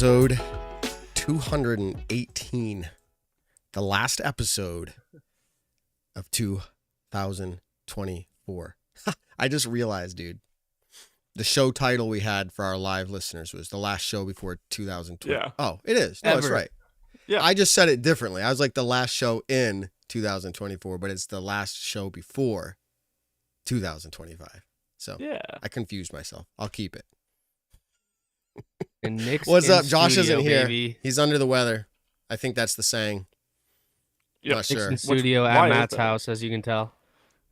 episode 218. The last episode of 2024. I just realized, dude, the show title we had for our live listeners was the last show before 2020. Yeah. Oh, it is. No, it's right. Yeah. I just said it differently. I was like the last show in 2024, but it's the last show before 2025. So Yeah. I confused myself. I'll keep it. And Nick's What's in up? Josh studio, isn't here. baby. He's under the weather. I think that's the saying. Yep. Not Nick's sure. in studio why at is Matt's that? house, as you can tell.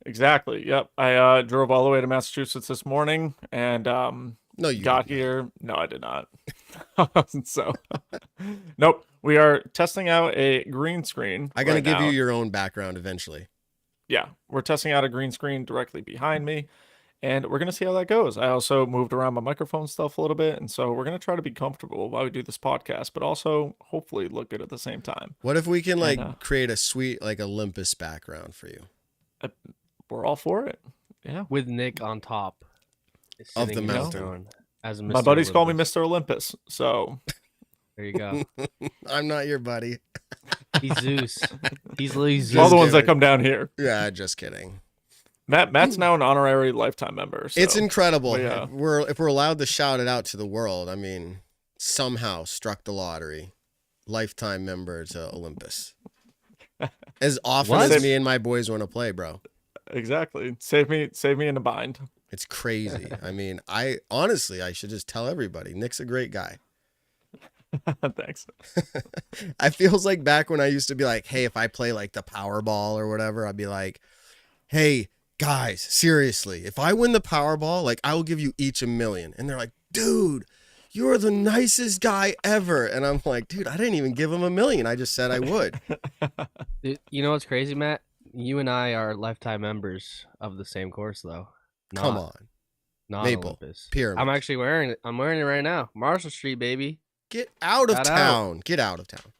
Exactly. Yep. I drove all the way to Massachusetts this morning and No, you got didn't. here. No, I did not. So, nope. We are testing out a green screen. I'm going to right give you now. your own background eventually. Yeah, we're testing out a green screen directly behind me, and we're gonna see how that goes. I also moved around my microphone stuff a little bit, and so we're gonna try to be comfortable while we do this podcast, but also hopefully look good at the same time. What if we can And, create a sweet Olympus background for you? We're all for it. Yeah. With Nick on top. Of sitting the in his mountain. throne as My buddies call me Olympus. Mr. Olympus, so There you go. I'm not your buddy. He's Zeus. He's Lee Zeus. all the ones kidding. that come down here. Yeah, just kidding. Matt's now an honorary lifetime member. So. It's incredible. But yeah. If we're allowed to shout it out to the world, I mean, somehow struck the lottery. Lifetime member to Olympus. As often What? as me and my boys want to play, bro. Exactly. Save me in a bind. It's crazy. I mean, I should just tell everybody. Nick's a great guy. Thanks. I feels like back when I used to be like, hey, if I play like the Powerball or whatever, I'd be like, hey, guys, seriously, if I win the Powerball, like I will give you each $1 million. And they're like, dude, you're the nicest guy ever. And I'm like, dude, I didn't even give him $1 million. I just said I would. You know what's crazy, Matt? You and I are lifetime members of the same course, though. Come on. Not Maple. Olympus. Pyramid. I'm actually wearing it. I'm wearing it right now. Marshall Street, baby. Get out of Shout town. Get out of town.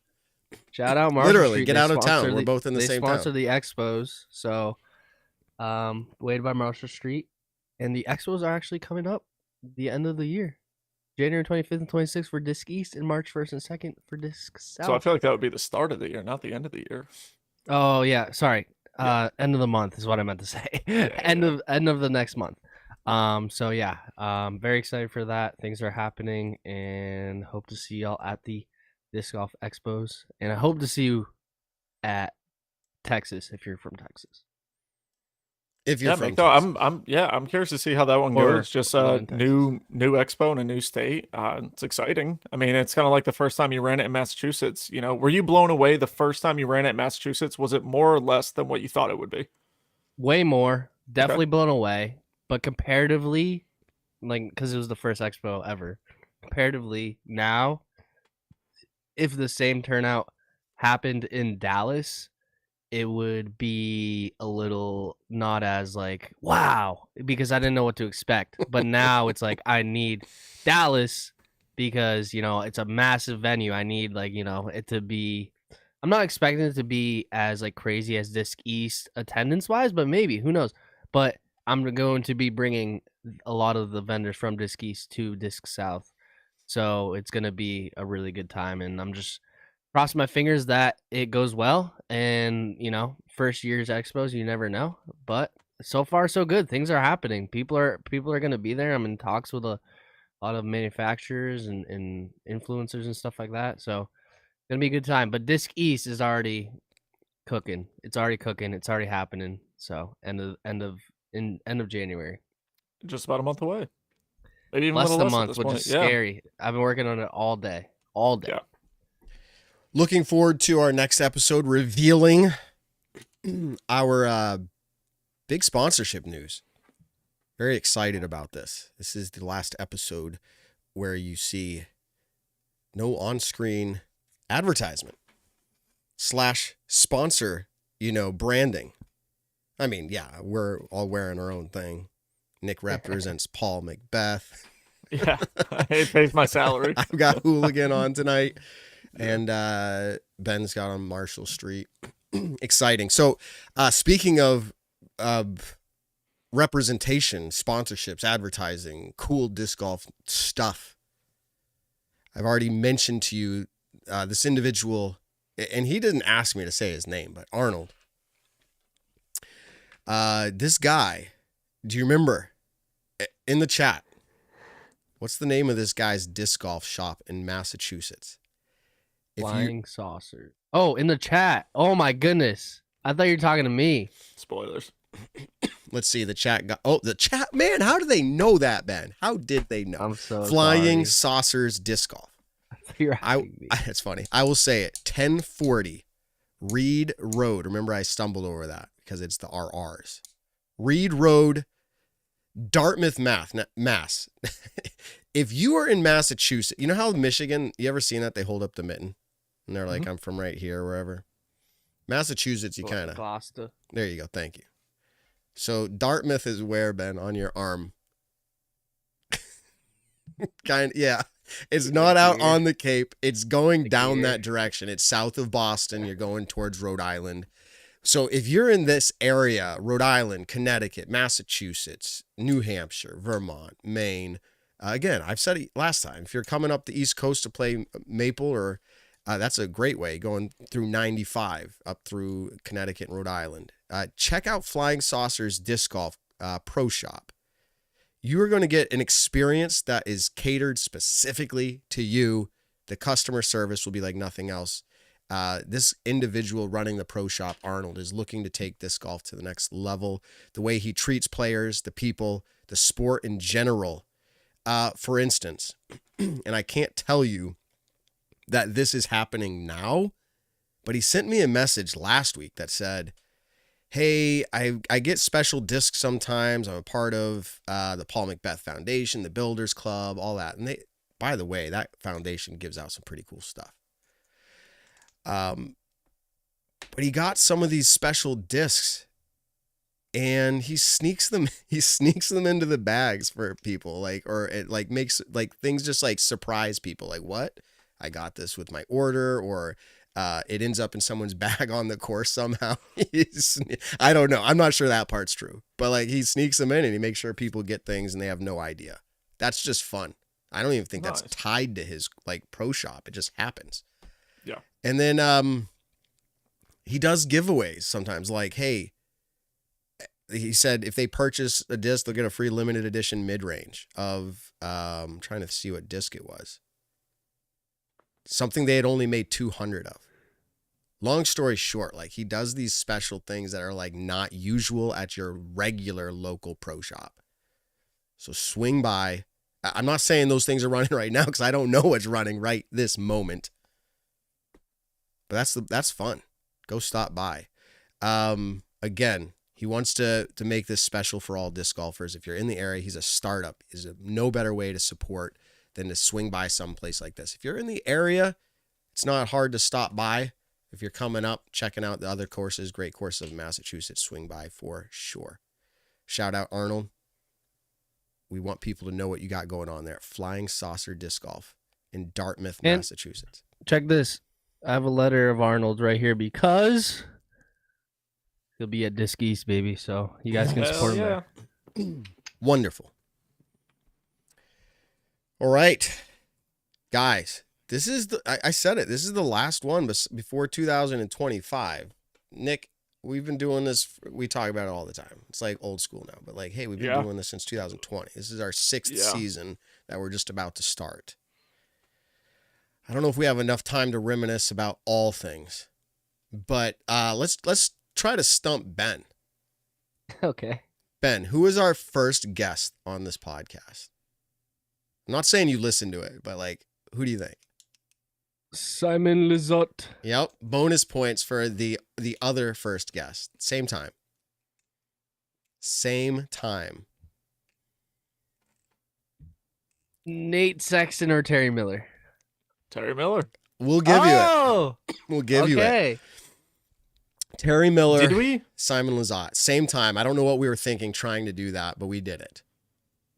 Shout out Marshall Literally, Street. get They out of town. sponsor We're both in the same They sponsor town. the expos. So, waited by Marshall Street. And the expos are actually coming up the end of the year. January 25th and 26th for Disc East and March 1st and 2nd for Disc South. So I feel like that would be the start of the year, not the end of the year. Oh, yeah. Sorry. Yeah. End of the month is what I meant to say. End of the next month. So yeah, very excited for that. Things are happening and hope to see y'all at the Disc Golf Expos. And I hope to see you at Texas if you're from Texas. If you're Yeah, from Mick, no, Texas. I'm curious to see how that one Or goes. Just live in new expo in a new state. It's exciting. I mean, it's kind of like the first time you ran it in Massachusetts. You know, were you blown away the first time you ran it in Massachusetts? Was it more or less than what you thought it would be? Way more. Definitely blown away. But comparatively, because it was the first expo ever, comparatively now, if the same turnout happened in Dallas, it would be a little not as wow, because I didn't know what to expect. But now it's like I need Dallas because, it's a massive venue. I need it to be. I'm not expecting it to be as crazy as Disc East attendance wise, but maybe, who knows? But I'm going to be bringing a lot of the vendors from Disc East to Disc South. So it's going to be a really good time. And I'm just crossing my fingers that it goes well. And, first year's expos, you never know. But so far, so good. Things are happening. People are going to be there. I'm in talks with a lot of manufacturers and influencers and stuff like that. So it's going to be a good time. But Disc East is already cooking. It's already cooking. It's already happening. So end of January. Just about a month away. Maybe even Less a than little a less month, at which this is point. Yeah. scary. I've been working on it all day. Yeah. Looking forward to our next episode revealing our big sponsorship news. Very excited about this. This is the last episode where you see no on-screen advertisement / sponsor, branding. I mean, yeah, we're all wearing our own thing. Nick represents Paul Macbeth. Yeah. It pays my salary. I've got Hooligan on tonight. And Ben's got on Marshall Street. Exciting. So speaking of representation, sponsorships, advertising, cool disc golf stuff, I've already mentioned to you this individual, and he didn't ask me to say his name, but Arnold. This guy, do you remember in the chat? What's the name of this guy's disc golf shop in Massachusetts? Flying Saucer. Oh, in the chat. Oh my goodness. I thought you were talking to me. Spoilers. Let's see. The chat got. Oh, the chat. Man, how do they know that, Ben? How did they know? I'm so Flying sorry. Saucers disc golf. You're me. It's funny. I will say it. 1040 Reed Road. Remember, I stumbled over that because it's the RRs. Reed Road, Dartmouth, Mass. If you are in Massachusetts, you know how Michigan, you ever seen that? They hold up the mitten and they're like, I'm from right here, wherever. Massachusetts, you kind of. Gloucester. There you go. Thank you. So Dartmouth is where, Ben, on your arm. Yeah. It's not out on the Cape. It's going down that direction. It's south of Boston. You're going towards Rhode Island. So if you're in this area, Rhode Island, Connecticut, Massachusetts, New Hampshire, Vermont, Maine, again, I've said it last time, if you're coming up the East Coast to play Maple, or that's a great way, going through 95 up through Connecticut and Rhode Island. Check out Flying Saucers Disc Golf Pro Shop. You are going to get an experience that is catered specifically to you. The customer service will be like nothing else. This individual running the pro shop, Arnold, is looking to take disc golf to the next level. The way he treats players, the people, the sport in general. For instance, and I can't tell you that this is happening now, but he sent me a message last week that said, hey, I get special discs sometimes. I'm a part of the Paul Macbeth Foundation, the Builders Club, all that. And by the way, that foundation gives out some pretty cool stuff. But he got some of these special discs and he sneaks them into the bags for people, or it makes things just surprise people. Like, what? I got this with my order, or it ends up in someone's bag on the course somehow. I don't know. I'm not sure that part's true, but he sneaks them in and he makes sure people get things and they have no idea. That's just fun. I don't even think that's tied to his pro shop. It just happens. Yeah. And then he does giveaways sometimes. Hey, he said if they purchase a disc, they'll get a free limited edition mid-range of, I'm trying to see what disc it was. Something they had only made 200 of. Long story short, he does these special things that are not usual at your regular local pro shop. So swing by. I'm not saying those things are running right now because I don't know what's running right this moment. But that's fun. Go stop by. Again, he wants to make this special for all disc golfers. If you're in the area, he's a startup. Is no better way to support than to swing by someplace like this. If you're in the area, it's not hard to stop by. If you're coming up, checking out the other courses, great courses of Massachusetts, swing by for sure. Shout out Arnold. We want people to know what you got going on there. Flying Saucer Disc Golf in Dartmouth, And Massachusetts. check this. I have a letter of Arnold right here because he'll be at Disc East, baby. So you guys can support him there. Wonderful. All right, guys, this is I said it. This is the last one before 2025. Nick, we've been doing this. We talk about it all the time. It's old school now, but hey, we've been doing this since 2020. This is our 6th season that we're just about to start. I don't know if we have enough time to reminisce about all things, but let's try to stump Ben. Okay. Ben, who is our first guest on this podcast? I'm not saying you listen to it, but who do you think? Simon Lizotte. Yep. Bonus points for the other first guest. Same time. Nate Sexton or Terry Miller? Terry Miller. We'll give you it. We'll give you it. Terry Miller. Did we? Simon Lizotte. Same time. I don't know what we were thinking trying to do that, but we did it.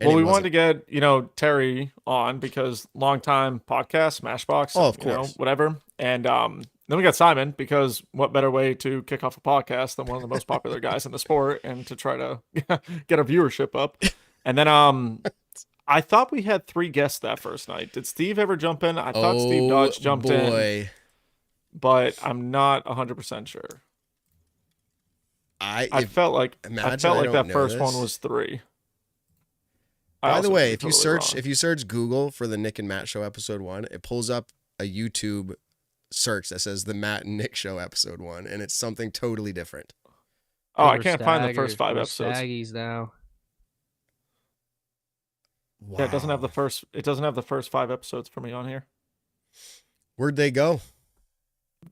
Well, we wanted to get, Terry on because long-time podcast, Smashbox. Oh, of course. Whatever. And then we got Simon because what better way to kick off a podcast than one of the most popular guys in the sport and to try to get our viewership up. And then I thought we had 3 guests that first night. Did Steve ever jump in? I thought Steve Dodge jumped in, but I'm not 100% sure. I felt like that first one was 3. By the way, if you search Google for the Nick and Matt Show episode 1, it pulls up a YouTube search that says the Matt and Nick Show episode 1, and it's something totally different. Oh, I can't find the first 5 episodes. Staggies now. Wow. Yeah, it doesn't have the first. It doesn't have the first 5 episodes for me on here. Where'd they go?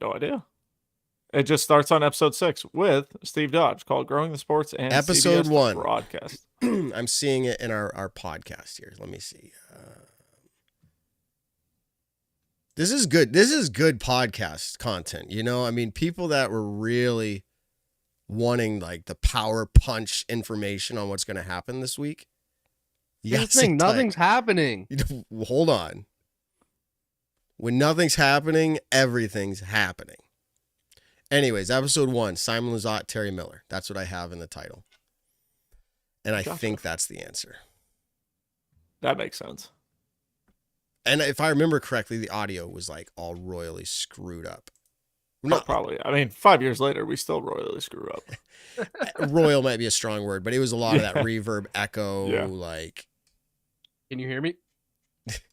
No idea. It just starts on episode 6 with Steve Dodge called "Growing the Sports" and episode CBS 1 broadcast. I'm seeing it in our podcast here. Let me see. This is good. This is good podcast content. You know, I mean, people that were really wanting like the power punch information on what's going to happen this week. Nothing's happening. Hold on. When nothing's happening, everything's happening. Anyways, episode 1, Simon Lizotte, Terry Miller. That's what I have in the title. And I think that's the answer. That makes sense. And if I remember correctly, the audio was like all royally screwed up. Not probably. I mean, 5 years later, we still royally screw up. Royal might be a strong word, but it was a lot of that reverb echo. Like, can you hear me?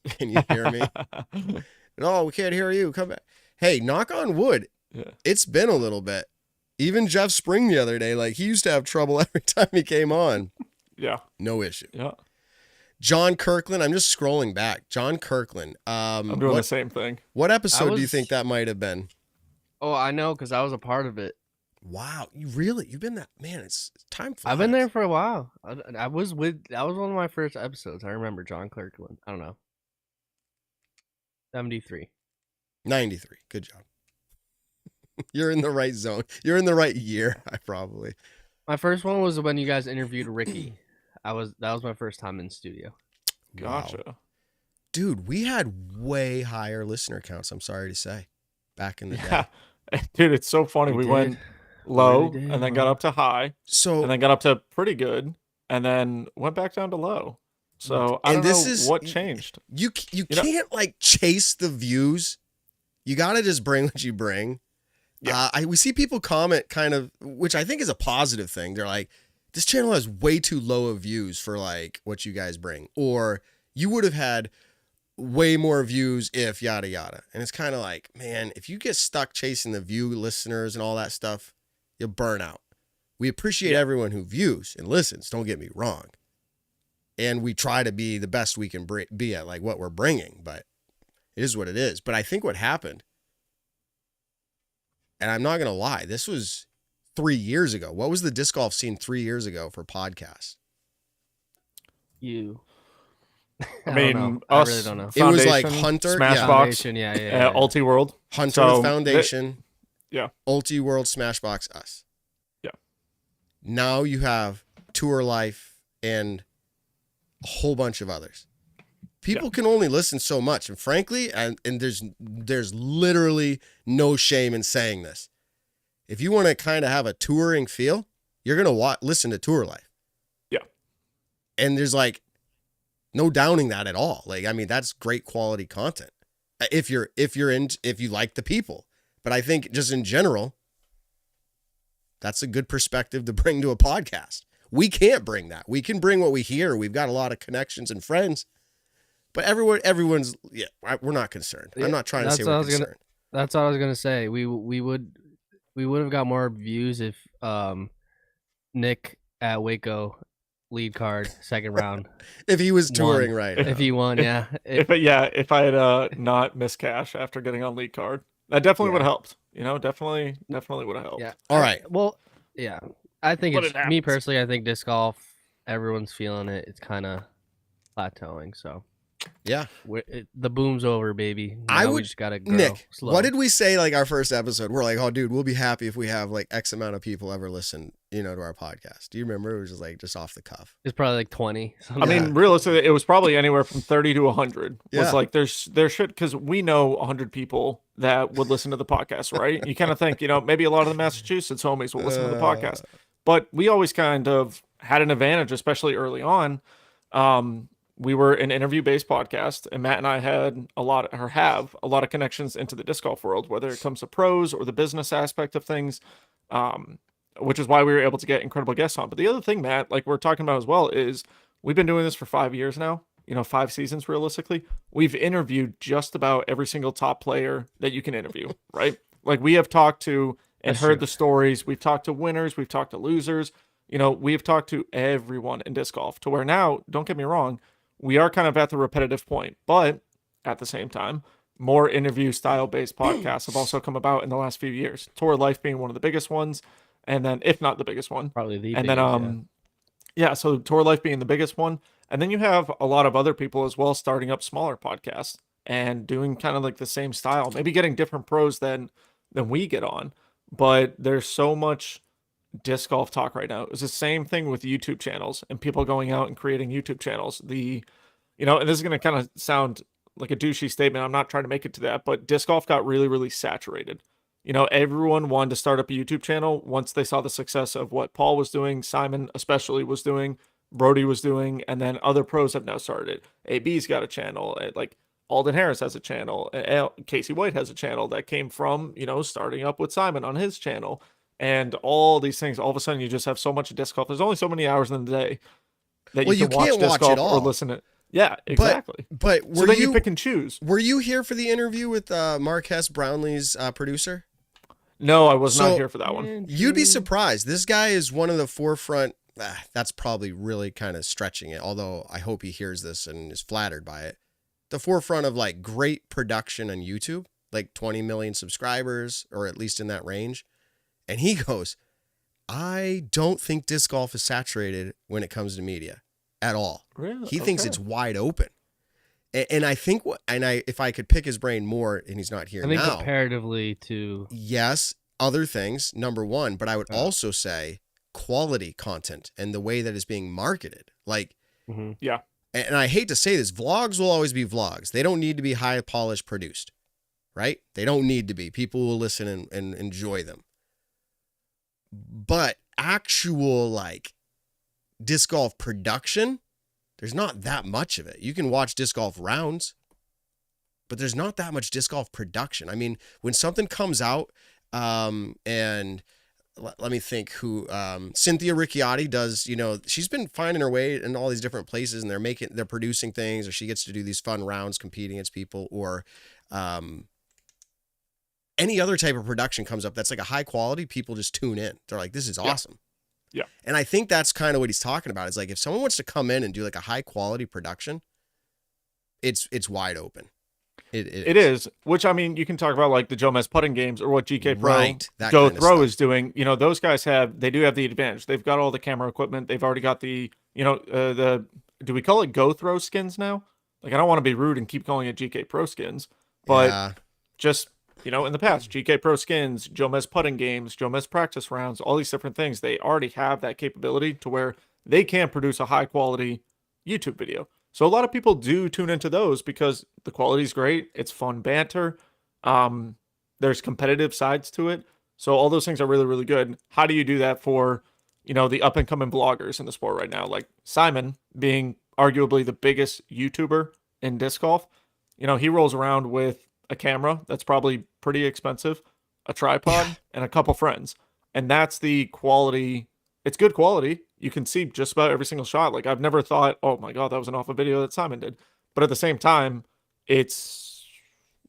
Can you hear me? No, we can't hear you. Come back. Hey, knock on wood. Yeah. It's been a little bit. Even Jeff Spring the other day, like he used to have trouble every time he came on. Yeah. No issue. Yeah. John Kirkland. I'm just scrolling back. John Kirkland. I'm doing the same thing. What episode do you think that might have been? Oh, I know, because I was a part of it. Wow. You've been that, man, it's time flies. I've been there for a while. That was one of my first episodes. I remember John Kirkland. I don't know. 73. 93. Good job. You're in the right zone. You're in the right year, probably. My first one was when you guys interviewed Ricky. That was my first time in studio. Gotcha. Wow. Dude, we had way higher listener counts, I'm sorry to say, back in the day. Dude, it's so funny. We went low and then got up to high. And then got up to pretty good and then went back down to low. So I don't know what changed. You can't like chase the views. You got to just bring what you bring. Yeah. We see people comment kind of, which I think is a positive thing. They're like, this channel has way too low of views for like what you guys bring. Or you would have had way more views if yada yada. And it's kind of like, man, if you get stuck chasing the view listeners and all that stuff, you'll burn out. We appreciate everyone who views and listens. Don't get me wrong. And we try to be the best we can be at like what we're bringing, but it is what it is. But I think what happened, and I'm not going to lie, this was 3 years ago. What was the disc golf scene 3 years ago for podcasts? You. I mean, I really don't know. It was like Hunter, Smashbox, yeah. Ulti-World. Hunter Foundation. Yeah. Ulti-World, Smashbox, us. Yeah. Now you have Tour Life and a whole bunch of others. People can only listen so much, and frankly, and there's literally no shame in saying this. If you want to kind of have a touring feel, you're gonna listen to Tour Life. Yeah, and there's like no downing that at all. Like, I mean, that's great quality content if you like the people. But I think just in general, that's a good perspective to bring to a podcast. We can't bring that. We can bring what we hear. We've got a lot of connections and friends. But everyone's we're not concerned. I'm not trying to say we're concerned. That's what I was gonna say. We would have got more views if Nick at Waco lead card second round. If he was touring right. If he won, yeah. If I had not missed cash after getting on lead card, that definitely would have helped. You know, definitely would have helped. Yeah. All right. Well, yeah. I think me personally. I think disc golf. Everyone's feeling it. It's kind of plateauing. So. Yeah, the boom's over, baby. We just gotta grow Nick, slow. what did we say like our first episode? We're like, oh, dude, we'll be happy if we have like X amount of people ever listen, to our podcast. Do you remember? It was just off the cuff. It's probably like 20. I mean, realistically, it was probably anywhere from 30 to 100. Yeah. Was like there should, because we know 100 people that would listen to the podcast, right? You kind of think, maybe a lot of the Massachusetts homies will listen to the podcast, but we always kind of had an advantage, especially early on. we were an interview-based podcast, and Matt and I had have a lot of connections into the disc golf world, whether it comes to pros or the business aspect of things, which is why we were able to get incredible guests on. But the other thing, Matt, like we're talking about as well, is we've been doing this for 5 years now, 5 seasons realistically. We've interviewed just about every single top player that you can interview, right? Like we have talked to and heard the stories. We've talked to winners. We've talked to losers. We've talked to everyone in disc golf to where now, don't get me wrong, we are kind of at the repetitive point, but at the same time, more interview style based podcasts have also come about in the last few years. Tour Life being one of the biggest ones, and then if not the biggest one, Probably the and biggest, then so Tour Life being the biggest one, and then you have a lot of other people as well starting up smaller podcasts and doing kind of like the same style, maybe getting different pros than we get on, but there's so much disc golf talk right now. It's the same thing with YouTube channels and people going out and creating YouTube channels. And this is going to kind of sound like a douchey statement. I'm not trying to make it to that, but disc golf got really, really saturated. Everyone wanted to start up a YouTube channel once they saw the success of what Paul was doing, Simon especially was doing, Brody was doing, and then other pros have now started it. AB's got a channel, like Alden Harris has a channel, Casey White has a channel that came from, starting up with Simon on his channel. And all these things, all of a sudden, you just have so much disc golf. There's only so many hours in the day that you can watch disc golf or listen to. Yeah, exactly. But so then you pick and choose. Were you here for the interview with Marquez Brownlee's producer? No, I was not here for that one. You'd be surprised. This guy is one of the forefront. That's probably really kind of stretching it, although I hope he hears this and is flattered by it. The forefront of like great production on YouTube, like 20 million subscribers, or at least in that range. And he goes, I don't think disc golf is saturated when it comes to media at all. Really? He thinks it's wide open. And I think, if I could pick his brain more, and he's not here now. I think comparatively to. Yes, other things, number one, but I would also say quality content and the way that is being marketed. Like, yeah. And I hate to say this, vlogs will always be vlogs. They don't need to be high polished produced, right? They don't need to be. People will listen and enjoy them. But actual like disc golf production, there's not that much of it. You can watch disc golf rounds, but there's not that much disc golf production. I mean, when something comes out, and let me think who, Cynthia Ricciardi does, she's been finding her way in all these different places, and they're producing things, or she gets to do these fun rounds competing against people, or, any other type of production comes up that's like a high quality, people just tune in. They're like, this is awesome. Yeah. And I think that's kind of what he's talking about. Is like, if someone wants to come in and do like a high quality production, it's wide open. It is. Which, I mean, you can talk about like the Jomez putting games or what GK Pro right, Go Throw is doing. Those guys they do have the advantage. They've got all the camera equipment. They've already got do we call it Go Throw skins now? Like, I don't want to be rude and keep calling it GK Pro skins, but just, in the past, GK Pro skins, Jomez putting games, Jomez practice rounds, all these different things, they already have that capability to where they can produce a high quality YouTube video. So a lot of people do tune into those because the quality is great. It's fun banter. There's competitive sides to it. So all those things are really, really good. How do you do that for, the up and coming vloggers in the sport right now? Like Simon being arguably the biggest YouTuber in disc golf. He rolls around with a camera that's probably pretty expensive, a tripod, and a couple friends. And that's the quality. It's good quality. You can see just about every single shot. Like, I've never thought, oh my God, that was an awful video that Simon did. But at the same time, it's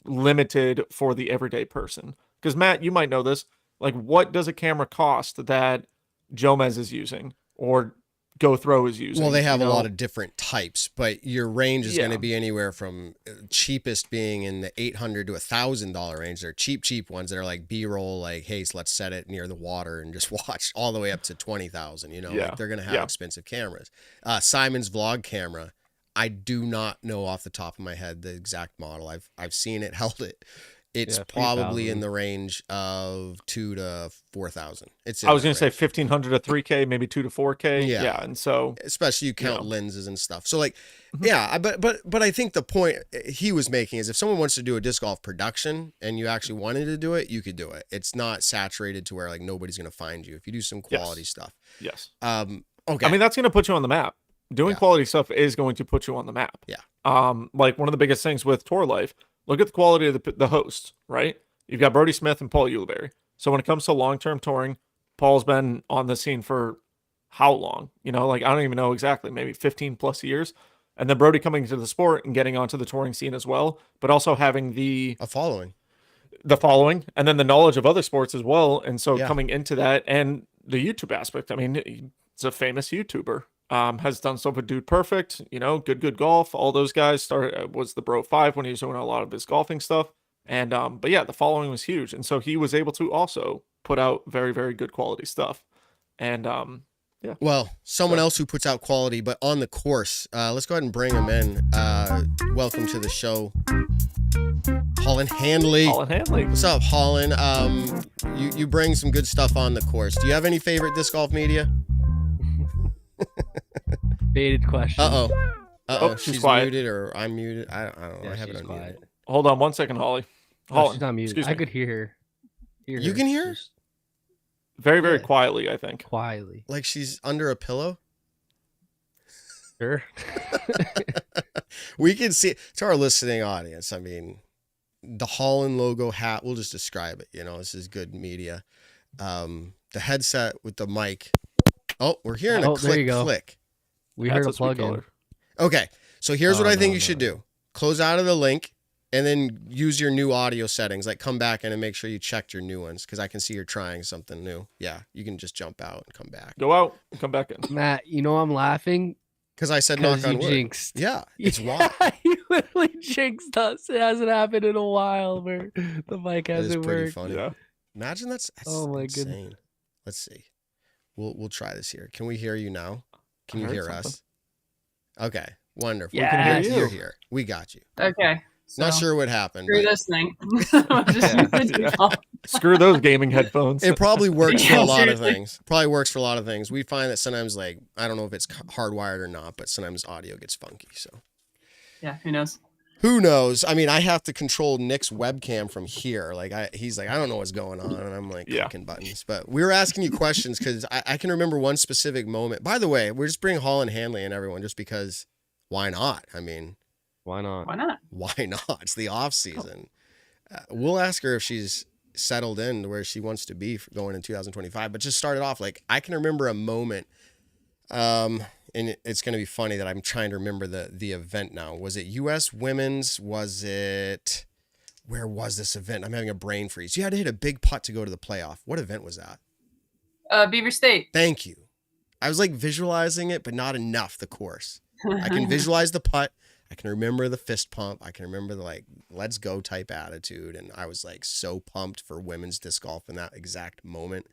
limited for the everyday person. Because Matt, you might know this. Like, what does a camera cost that Jomez is using or Go Throw is using? Well, they have a lot of different types, but your range is going to be anywhere from cheapest being in the $800 to $1,000 range. They're cheap ones that are like B-roll, like, hey, so let's set it near the water and just watch, all the way up to $20,000. Like, they're going to have expensive cameras. Simon's vlog camera, I do not know off the top of my head the exact model. I've seen it, held it. It's probably in the range of $2,000 to $4,000. I was going to say 1,500 to 3K, maybe 2 to 4K. Yeah. And so, especially you count lenses and stuff. So like, but I think the point he was making is if someone wants to do a disc golf production and you actually wanted to do it, you could do it. It's not saturated to where like nobody's going to find you if you do some quality stuff. Yes. Okay. I mean, that's going to put you on the map. doing Yeah. quality stuff is going to put you on the map. Yeah. Like one of the biggest things with tour life, look at the quality of the hosts, right? You've got Brody Smith and Paul Ulibarri. So when it comes to long-term touring, Paul's been on the scene for how long? You know, like I don't even know exactly, maybe 15 plus years. And then Brody coming to the sport and getting onto the touring scene as well, but also having the following, and then the knowledge of other sports as well. And so Yeah. coming into that and the YouTube aspect, I mean, it's a famous YouTuber, has done stuff with Dude Perfect, you know, good golf. All those guys was the Bro 5 when he was doing a lot of his golfing stuff. And, but yeah, the following was huge. And so he was able to also put out very, very good quality stuff. And, yeah. Well, someone else who puts out quality, but on the course. Let's go ahead and bring him in. Welcome to the show, Holyn Handley. Holyn Handley. What's up, Holyn? You bring some good stuff on the course. Do you have any favorite disc golf media? Baited question. She's quiet. muted, or I'm muted. I don't know. Yeah, I have it she's unmuted. quiet. Hold on 1 second, Holly. Oh, she's not muted. Excuse I me. could hear her. You can hear her? Just Very, very Yeah. quietly, I think. quietly. Like she's under a pillow. Sure. We can see to our listening audience. I mean, the Holyn logo hat. We'll just describe it. You know, this is good media. The headset with the mic. Oh, we're hearing a Oh, there you click go. click. We That's heard a sweet plug in. color. Okay, so here's what Oh, I think no, you should no. do. Close out of the link and then use your new audio settings. Like come back in and make sure you checked your new ones because I can see you're trying something new. Yeah, you can just jump out and come back. Go out and come back in. Matt, you know I'm laughing Because I said knock because you on wood. jinxed. Yeah, it's why. You literally jinxed us. It hasn't happened in a while where the mic That is hasn't pretty worked. funny. Yeah. Imagine that's Oh my insane. goodness. Let's see. We'll try this here. Can we hear you now? Can I you heard hear something. us? Okay, wonderful. Yeah. We can hear Yes. you. You're here. We got you. Okay. So, Not sure what happened. Screw But this thing. I'm just Yeah. using default. Screw those gaming headphones. it probably works for Yeah, a lot of seriously. things. Probably works for a lot of things. We find that sometimes, like, I don't know if it's hardwired or not, but sometimes audio gets funky. So Yeah, who knows? who knows? I mean, I have to control Nick's webcam from here. Like, he's like, I don't know what's going on, and I'm like clicking buttons. But we were asking you questions because I can remember one specific moment. By the way, we're just bringing Holyn Handley and everyone just because. Why not? I mean, Why not? Why not? why not? It's the off season. We'll ask her if she's settled in to where she wants to be for going in 2025. But just started off like I can remember a moment, and it's going to be funny that I'm trying to remember the event now. Was it U.S. Women's? Was it? Where was this event? I'm having a brain freeze. You had to hit a big putt to go to the playoff. What event was that? Beaver State. Thank you. I was like visualizing it, but not enough. The course. I can visualize the putt. I can remember the fist pump. I can remember the like, let's go type attitude. And I was like so pumped for women's disc golf in that exact moment.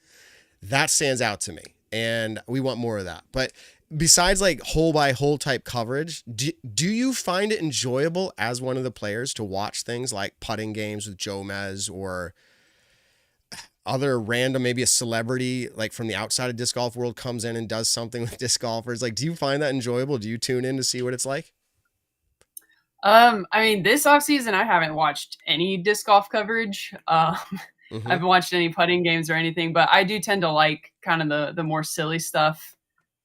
That stands out to me. And we want more of that. But besides like hole by hole type coverage, do you find it enjoyable as one of the players to watch things like putting games with Joe Mez or other random, maybe a celebrity like from the outside of disc golf world comes in and does something with disc golfers? Like, do you find that enjoyable? Do you tune in to see what it's like? I mean, this offseason, I haven't watched any disc golf coverage. I haven't watched any putting games or anything, but I do tend to like kind of the more silly stuff.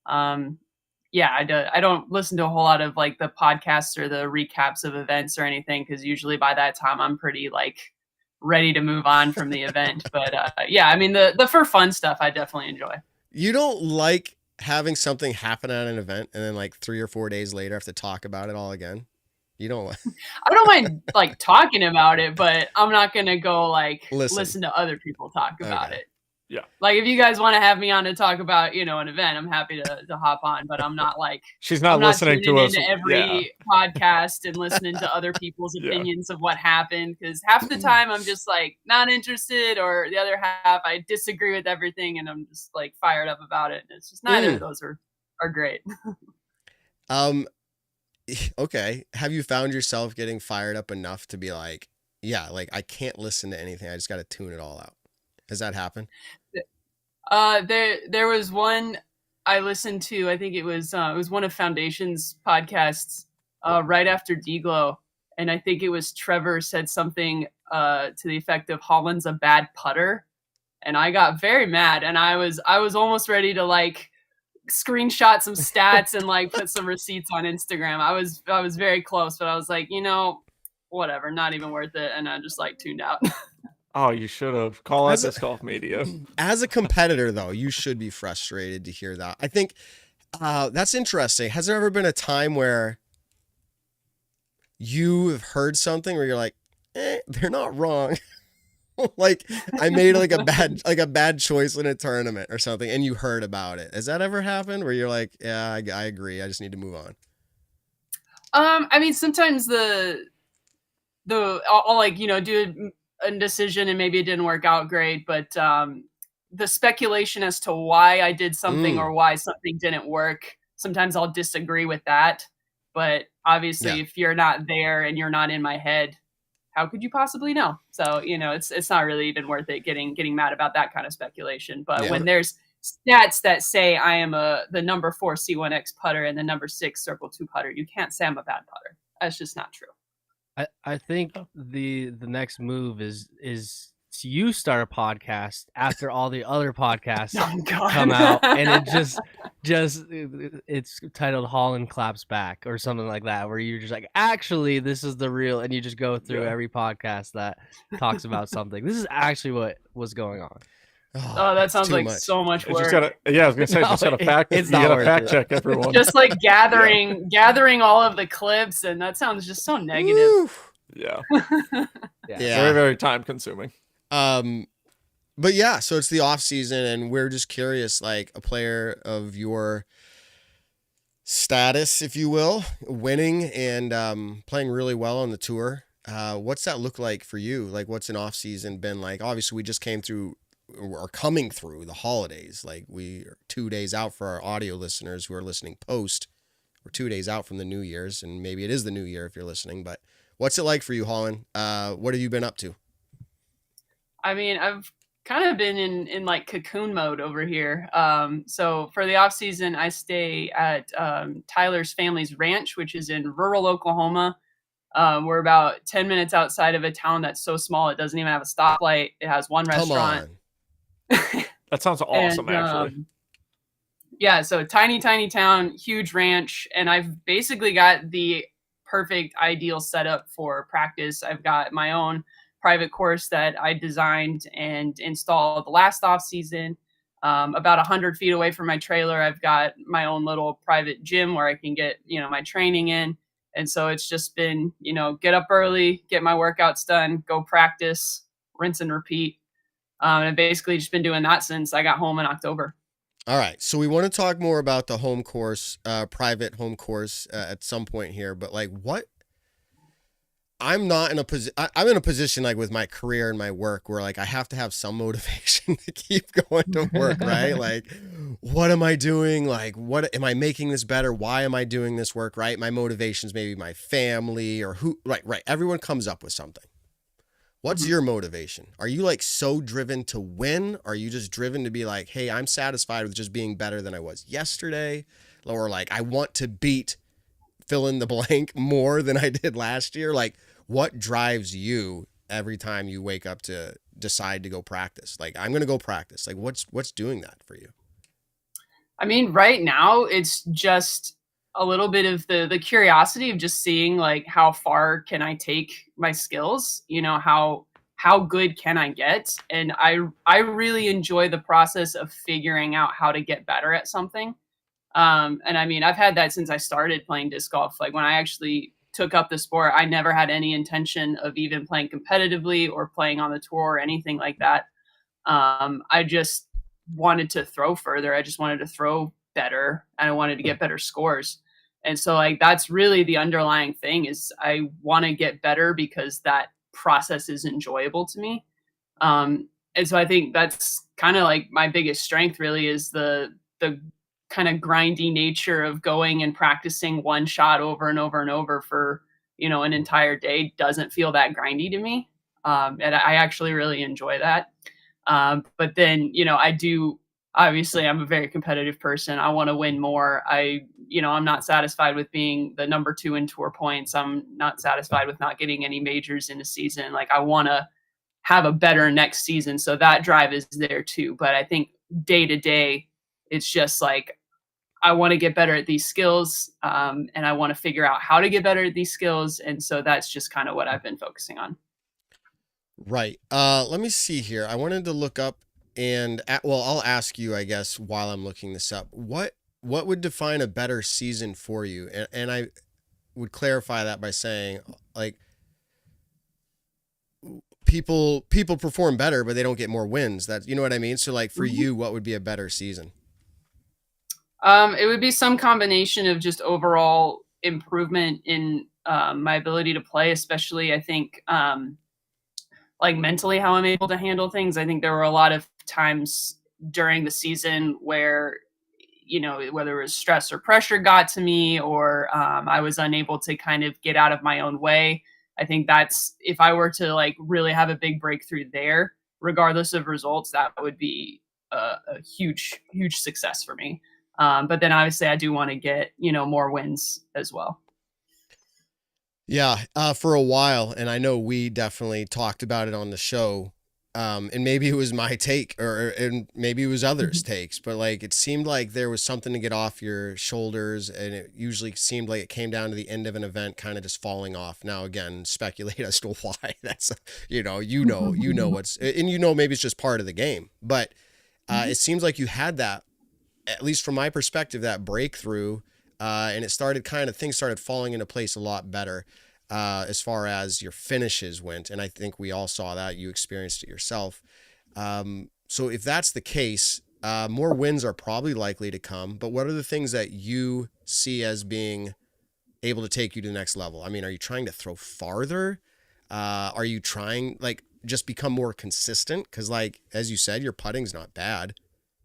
Yeah, I don't listen to a whole lot of like the podcasts or the recaps of events or anything, because usually by that time I'm pretty like ready to move on from the event. But yeah, I mean the for fun stuff I definitely enjoy. You don't like having something happen at an event and then like 3 or 4 days later have to talk about it all again? You don't like I don't mind like talking about it, but I'm not gonna go like listen to other people talk about it. Yeah. Like if you guys want to have me on to talk about, you know, an event, I'm happy to hop on, but I'm not like she's not I'm not listening to tuning us. into every podcast and listening to other people's Yeah. opinions of what happened, because half the time I'm just like not interested, or the other half I disagree with everything and I'm just like fired up about it. And it's just neither of those are great. Okay. Have you found yourself getting fired up enough to be like, yeah, like I can't listen to anything. I just got to tune it all out. Has that happened? There was one I listened to. I think it was one of Foundation's podcasts right after D-Glow, and I think it was Trevor said something to the effect of Holyn's a bad putter, and I got very mad, and I was almost ready to like screenshot some stats and like put some receipts on Instagram. I was very close, but I was like, whatever, not even worth it, and I just like tuned out. Oh, you should have. Call out disc golf media. As a competitor, though, you should be frustrated to hear that. I think that's interesting. Has there ever been a time where you have heard something where you're like, they're not wrong? Like I made like a bad choice in a tournament or something, and you heard about it. Has that ever happened where you're like, yeah, I agree, I just need to move on? I mean, sometimes I'll like, do a decision and maybe it didn't work out great, but the speculation as to why I did something or why something didn't work, sometimes I'll disagree with that. But obviously, if you're not there and you're not in my head, how could you possibly know? So, it's not really even worth it getting mad about that kind of speculation. But when there's stats that say I am the number 4 C1X putter and the number 6 Circle 2 putter, you can't say I'm a bad putter. That's just not true. I think the next move is you start a podcast after all the other podcasts come out, and it just it's titled Holyn Claps Back or something like that, where you're just like, actually this is the real, and you just go through every podcast that talks about something. This is actually what was going on. Oh, that sounds like so much work. I was gonna say, just gotta fact. You gotta fact check everyone. Just like gathering all of the clips, and that sounds just so negative. Yeah. Very, very time consuming. But yeah, so it's the off season, and we're just curious, like a player of your status, if you will, winning and playing really well on the tour. What's that look like for you? Like, what's an off season been like? Obviously, we just came through or coming through the holidays. Like, we are 2 days out for our audio listeners who are listening post. We're 2 days out from the New Year's, and maybe it is the New Year if you're listening. But what's it like for you, Holyn? What have you been up to? I mean, I've kind of been in like cocoon mode over here. So for the off season, I stay at Tyler's family's ranch, which is in rural Oklahoma. We're about 10 minutes outside of a town that's so small it doesn't even have a stoplight. It has one restaurant. That sounds awesome, actually. Yeah, so tiny town, huge ranch, and I've basically got the perfect ideal setup for practice. I've got my own private course that I designed and installed the last off season. About 100 feet away from my trailer, I've got my own little private gym where I can get, my training in. And so it's just been, get up early, get my workouts done, go practice, rinse and repeat. And I've basically just been doing that since I got home in October. All right. So we want to talk more about the home course, private home course at some point here, but like I'm not in a position, I'm in a position like with my career and my work where like I have to have some motivation to keep going to work, right? Like, what am I doing? Like, what am I making this better? Why am I doing this work, right? My motivations, maybe my family or who, right. Everyone comes up with something. What's your motivation? Are you like so driven to win? Are you just driven to be like, hey, I'm satisfied with just being better than I was yesterday? Or like, I want to beat fill in the blank more than I did last year? Like, what drives you every time you wake up to decide to go practice? Like, I'm going to go practice. Like, what's doing that for you? I mean, right now it's just a little bit of the curiosity of just seeing like how far can I take my skills, how good can I get? And I really enjoy the process of figuring out how to get better at something. And I mean, I've had that since I started playing disc golf. Like when I actually took up the sport, I never had any intention of even playing competitively or playing on the tour or anything like that. I just wanted to throw further. I just wanted to throw better and I wanted to get better scores. And so like, that's really the underlying thing is I want to get better because that process is enjoyable to me. And so I think that's kind of like my biggest strength really is the kind of grindy nature of going and practicing one shot over and over and over for, an entire day doesn't feel that grindy to me. And I actually really enjoy that. But then, obviously I'm a very competitive person. I want to win more. I'm not satisfied with being the number 2 in tour points. I'm not satisfied with not getting any majors in a season. Like I want to have a better next season. So that drive is there too. But I think day to day, it's just like, I want to get better at these skills, and I want to figure out how to get better at these skills. And so that's just kind of what I've been focusing on. Right. Let me see here. I wanted to look up well, I'll ask you, I guess, while I'm looking this up. What would define a better season for you? And I would clarify that by saying, like, people perform better, but they don't get more wins. You know what I mean? So, like, for you, what would be a better season? It would be some combination of just overall improvement in my ability to play, especially I think like mentally how I'm able to handle things. I think there were a lot of times during the season where, you know, whether it was stress or pressure got to me, or I was unable to kind of get out of my own way. I think that's, if I were to like really have a big breakthrough there, regardless of results, that would be a huge success for me. But then obviously I do want to get, you know, more wins as well. Yeah, for a while, and I know we definitely talked about it on the show, and maybe it was my take, and maybe it was others' takes, but like it seemed like there was something to get off your shoulders, and it usually seemed like it came down to the end of an event, kind of just falling off. Now, again, speculate as to why. That's you know what's, and you know maybe it's just part of the game, but it seems like you had that, at least from my perspective, that breakthrough. And things started falling into place a lot better as far as your finishes went. And I think we all saw that. You experienced it yourself. So if that's the case, more wins are probably likely to come. But what are the things that you see as being able to take you to the next level? I mean, are you trying to throw farther? Are you trying, like, just become more consistent? Because, like, as you said, your putting's not bad.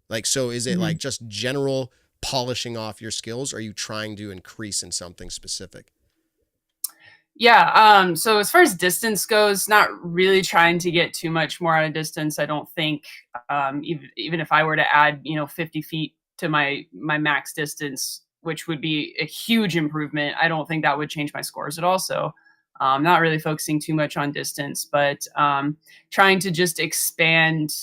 Like, so is it like just general polishing off your skills? Or are you trying to increase in something specific? Yeah. So as far as distance goes, not really trying to get too much more out of distance. I don't think, even if I were to add, you know, 50 feet to my max distance, which would be a huge improvement, I don't think that would change my scores at all. So not really focusing too much on distance, but trying to just expand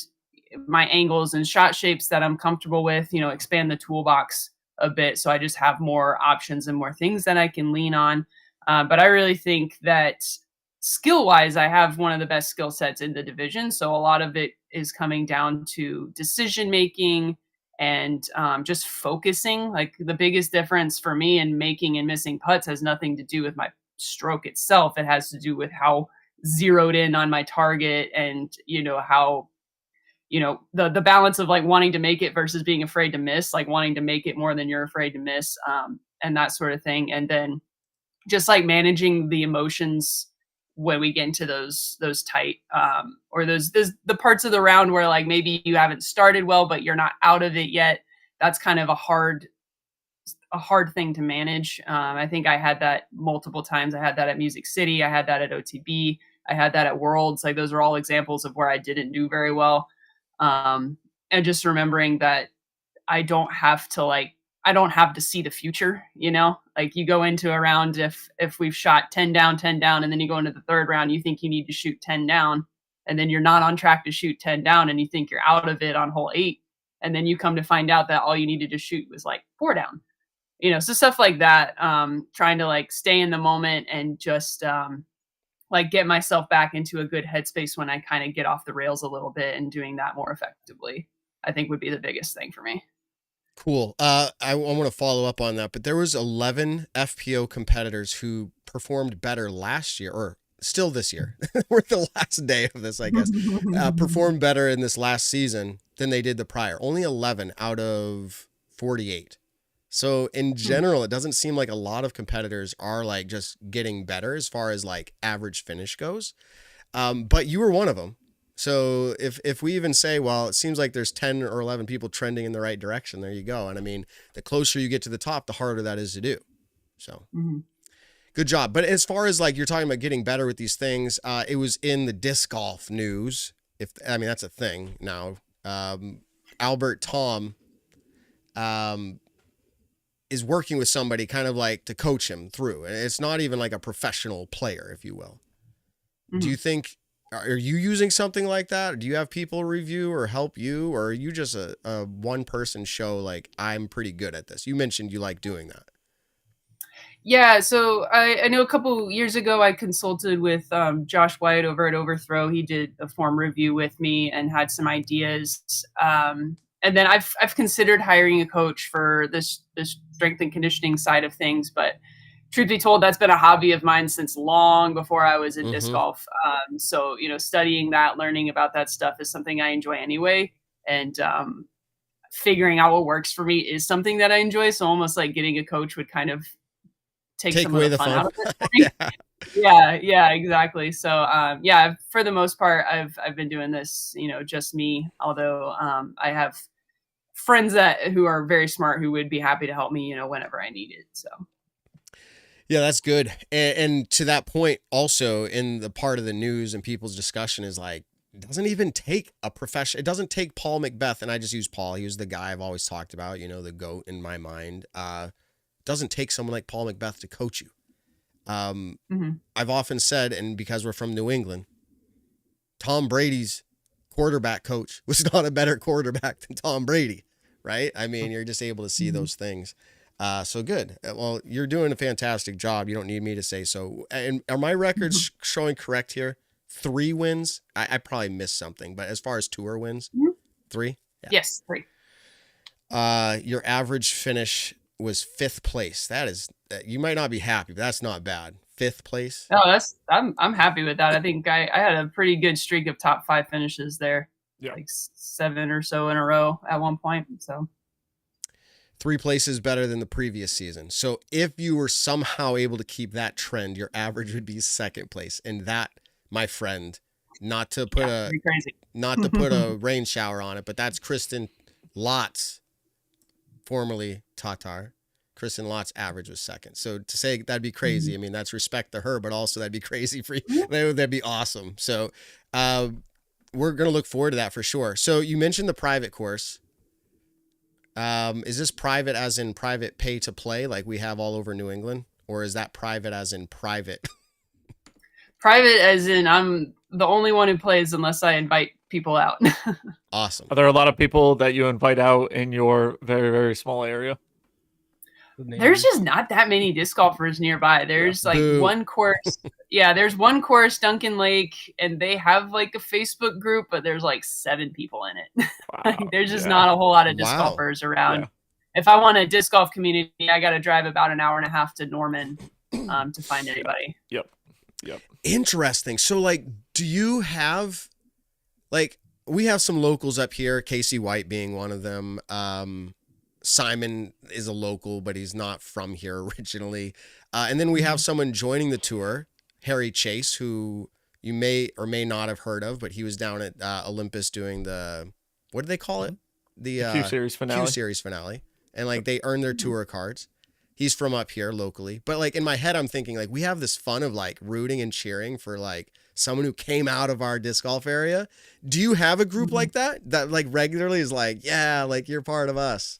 my angles and shot shapes that I'm comfortable with, you know, expand the toolbox a bit. So I just have more options and more things that I can lean on. But I really think that skill wise, I have one of the best skill sets in the division. So a lot of it is coming down to decision making and just focusing. Like the biggest difference for me in making and missing putts has nothing to do with my stroke itself. It has to do with how zeroed in on my target and, you know, how, you know, the balance of like wanting to make it versus being afraid to miss, like wanting to make it more than you're afraid to miss, and that sort of thing. And then just like managing the emotions when we get into those tight, or the parts of the round where like maybe you haven't started well, but you're not out of it yet. That's kind of a hard thing to manage. I think I had that multiple times. I had that at Music City. I had that at OTB. I had that at Worlds. Like those are all examples of where I didn't do very well. And just remembering that I don't have to see the future, you know, like you go into a round, if we've shot 10 down, and then you go into the third round, you think you need to shoot 10 down, and then you're not on track to shoot 10 down, and you think you're out of it on hole 8. And then you come to find out that all you needed to shoot was like 4 down, you know, so stuff like that, trying to like stay in the moment and just, like get myself back into a good headspace when I kind of get off the rails a little bit, and doing that more effectively, I think would be the biggest thing for me. Cool. I want to follow up on that, but there was 11 FPO competitors who performed better last year, or still this year. We're the last day of this, I guess. Performed better in this last season than they did the prior. Only 11 out of 48. So in general, it doesn't seem like a lot of competitors are like just getting better as far as like average finish goes. But you were one of them. So if we even say, well, it seems like there's 10 or 11 people trending in the right direction, there you go. And I mean, the closer you get to the top, the harder that is to do. So good job. But as far as like, you're talking about getting better with these things, it was in the disc golf news. That's a thing now. Albert Tom, is working with somebody kind of like to coach him through. And it's not even like a professional player, if you will. Do you think Are you using something like that? Do you have people review or help you, or are you just a one person show? Like, I'm pretty good at this. You mentioned you like doing that. Yeah, so I know a couple years ago I consulted with Josh White over at Overthrow. He did a form review with me and had some ideas. And then I've considered hiring a coach for this strength and conditioning side of things, but truth be told, that's been a hobby of mine since long before I was in disc golf. So studying that, learning about that stuff is something I enjoy anyway, and figuring out what works for me is something that I enjoy. So almost like getting a coach would kind of take some away of the fun out of it for me. Yeah. Yeah, exactly. So for the most part, I've been doing this, just me. Although I have friends who are very smart who would be happy to help me, whenever I need it. So. Yeah, that's good. And to that point, also in the part of the news and people's discussion is like, it doesn't even take a professional. It doesn't take Paul Macbeth, and I just use Paul. He was the guy I've always talked about, the GOAT in my mind. Doesn't take someone like Paul Macbeth to coach you. I've often said, and because we're from New England, Tom Brady's quarterback coach was not a better quarterback than Tom Brady, right? I mean, you're just able to see those things. So good. Well, you're doing a fantastic job. You don't need me to say so. And are my records showing correct here? 3 wins? I probably missed something, but as far as tour wins, 3? Yeah. Yes, 3. Your average finish was 5th place. That is, you might not be happy, but that's not bad. 5th place. No, I'm happy with that. I think I had a pretty good streak of top 5 finishes there. Yeah. Like 7 or so in a row at one point. So 3 places better than the previous season. So if you were somehow able to keep that trend, your average would be 2nd place. And that, my friend, not to put a rain shower on it, but that's Kristen Lott's, formerly Tatar. Kristen Lott's average was 2nd. So to say that'd be crazy. I mean, that's respect to her, but also that'd be crazy for you. That'd be awesome. So we're going to look forward to that for sure. So you mentioned the private course. Is this private as in private pay to play like we have all over New England? Or is that private as in private? Private as in I'm the only one who plays unless I invite people out. Awesome. Are there a lot of people that you invite out in your very, very small area? There's just not that many disc golfers nearby. There's one course. Yeah, there's one course, Duncan Lake, and they have like a Facebook group, but there's like 7 people in it. Wow. There's just not a whole lot of disc golfers around. Yeah. If I want a disc golf community, I got to drive about an hour and a half to Norman to find anybody. Yep. Interesting. So like, do you have we have some locals up here, Casey White being one of them. Simon is a local, but he's not from here originally. And then we have someone joining the tour, Harry Chase, who you may or may not have heard of, but he was down at Olympus doing the, what do they call it? The Q-Series finale. Q-Series finale. And like they earn their tour cards. He's from up here locally. But like in my head, I'm thinking like we have this fun of like rooting and cheering for like someone who came out of our disc golf area. Do you have a group like that like regularly is like, yeah, like you're part of us?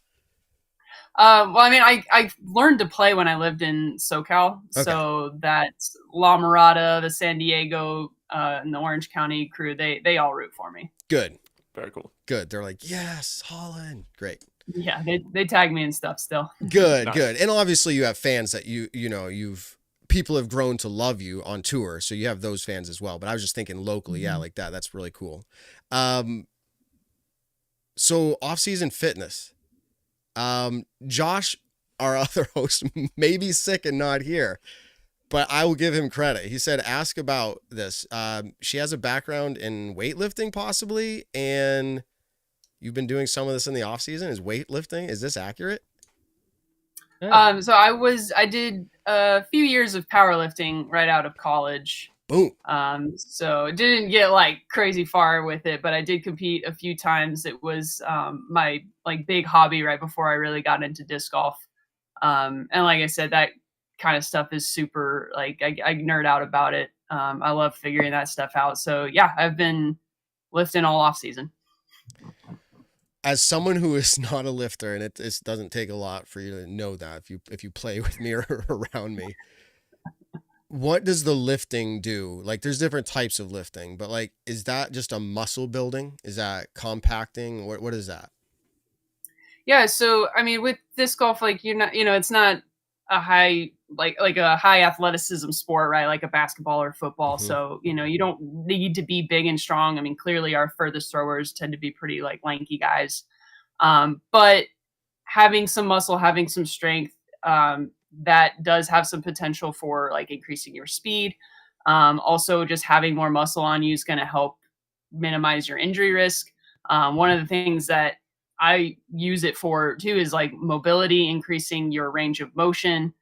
Well, I mean, I learned to play when I lived in SoCal. Okay. So that's La Mirada, the San Diego, and the Orange County crew, they all root for me. Good. Very cool. Good. They're like, yes, Holyn. Great. Yeah, they tag me and stuff still. Good, nice. Good. And obviously you have fans that people have grown to love you on tour. So you have those fans as well. But I was just thinking locally, yeah, like that. That's really cool. So off-season fitness. Josh, our other host, may be sick and not here, but I will give him credit. He said, ask about this. She has a background in weightlifting possibly, and you've been doing some of this in the off season. Is weightlifting, is this accurate? Yeah. So I did a few years of powerlifting right out of college. Boom. So it didn't get like crazy far with it, but I did compete a few times. It was my like big hobby right before I really got into disc golf. And like I said, that kind of stuff is super, like I nerd out about it. I love figuring that stuff out. So yeah, I've been lifting all off season. As someone who is not a lifter, and it doesn't take a lot for you to know that if you play with me or around me, what does the lifting do? Like there's different types of lifting, but like, is that just a muscle building? Is that compacting? What is that? Yeah, so I mean, with disc golf, like you're not, it's not a high like a high athleticism sport, right? Like a basketball or football. Mm-hmm. So you don't need to be big and strong. I mean, clearly our furthest throwers tend to be pretty like lanky guys, but having some muscle, having some strength, that does have some potential for like increasing your speed. Also, just having more muscle on you is going to help minimize your injury risk. One of the things that I use it for too is like mobility, increasing your range of motion.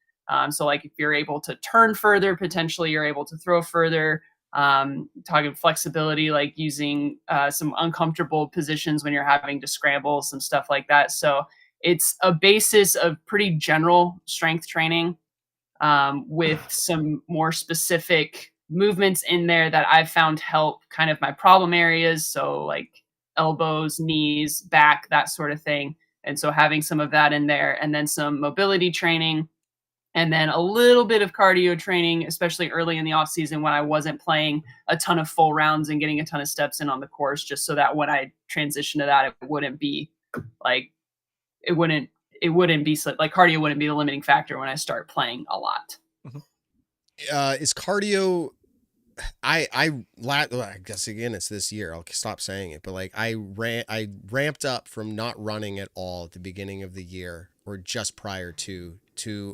So like if you're able to turn further, potentially you're able to throw further. Talking flexibility, like using some uncomfortable positions when you're having to scramble, some stuff like that. So it's a basis of pretty general strength training, with some more specific movements in there that I've found help kind of my problem areas. So like elbows, knees, back, that sort of thing. And so having some of that in there, and then some mobility training, and then a little bit of cardio training, especially early in the off season when I wasn't playing a ton of full rounds and getting a ton of steps in on the course, just so that when I transition to that, it wouldn't be like, it wouldn't be like cardio wouldn't be the limiting factor when I start playing a lot. Is cardio, I guess again, it's this year, I'll stop saying it, but like I ramped up from not running at all at the beginning of the year or just prior to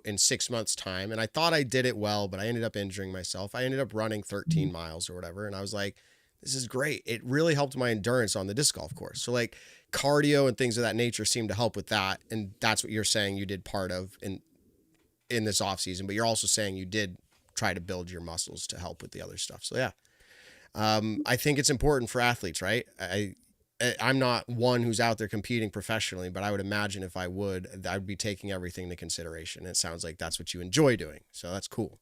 in 6 months time. And I thought I did it well, but I ended up injuring myself. I ended up running 13 miles or whatever. And I was like, this is great. It really helped my endurance on the disc golf course. So like cardio and things of that nature seem to help with that. And that's what you're saying you did part of in this off season, but you're also saying you did try to build your muscles to help with the other stuff. So yeah, I think it's important for athletes, right? I'm not one who's out there competing professionally, but I would imagine if I would be taking everything into consideration. It sounds like that's what you enjoy doing. So that's cool.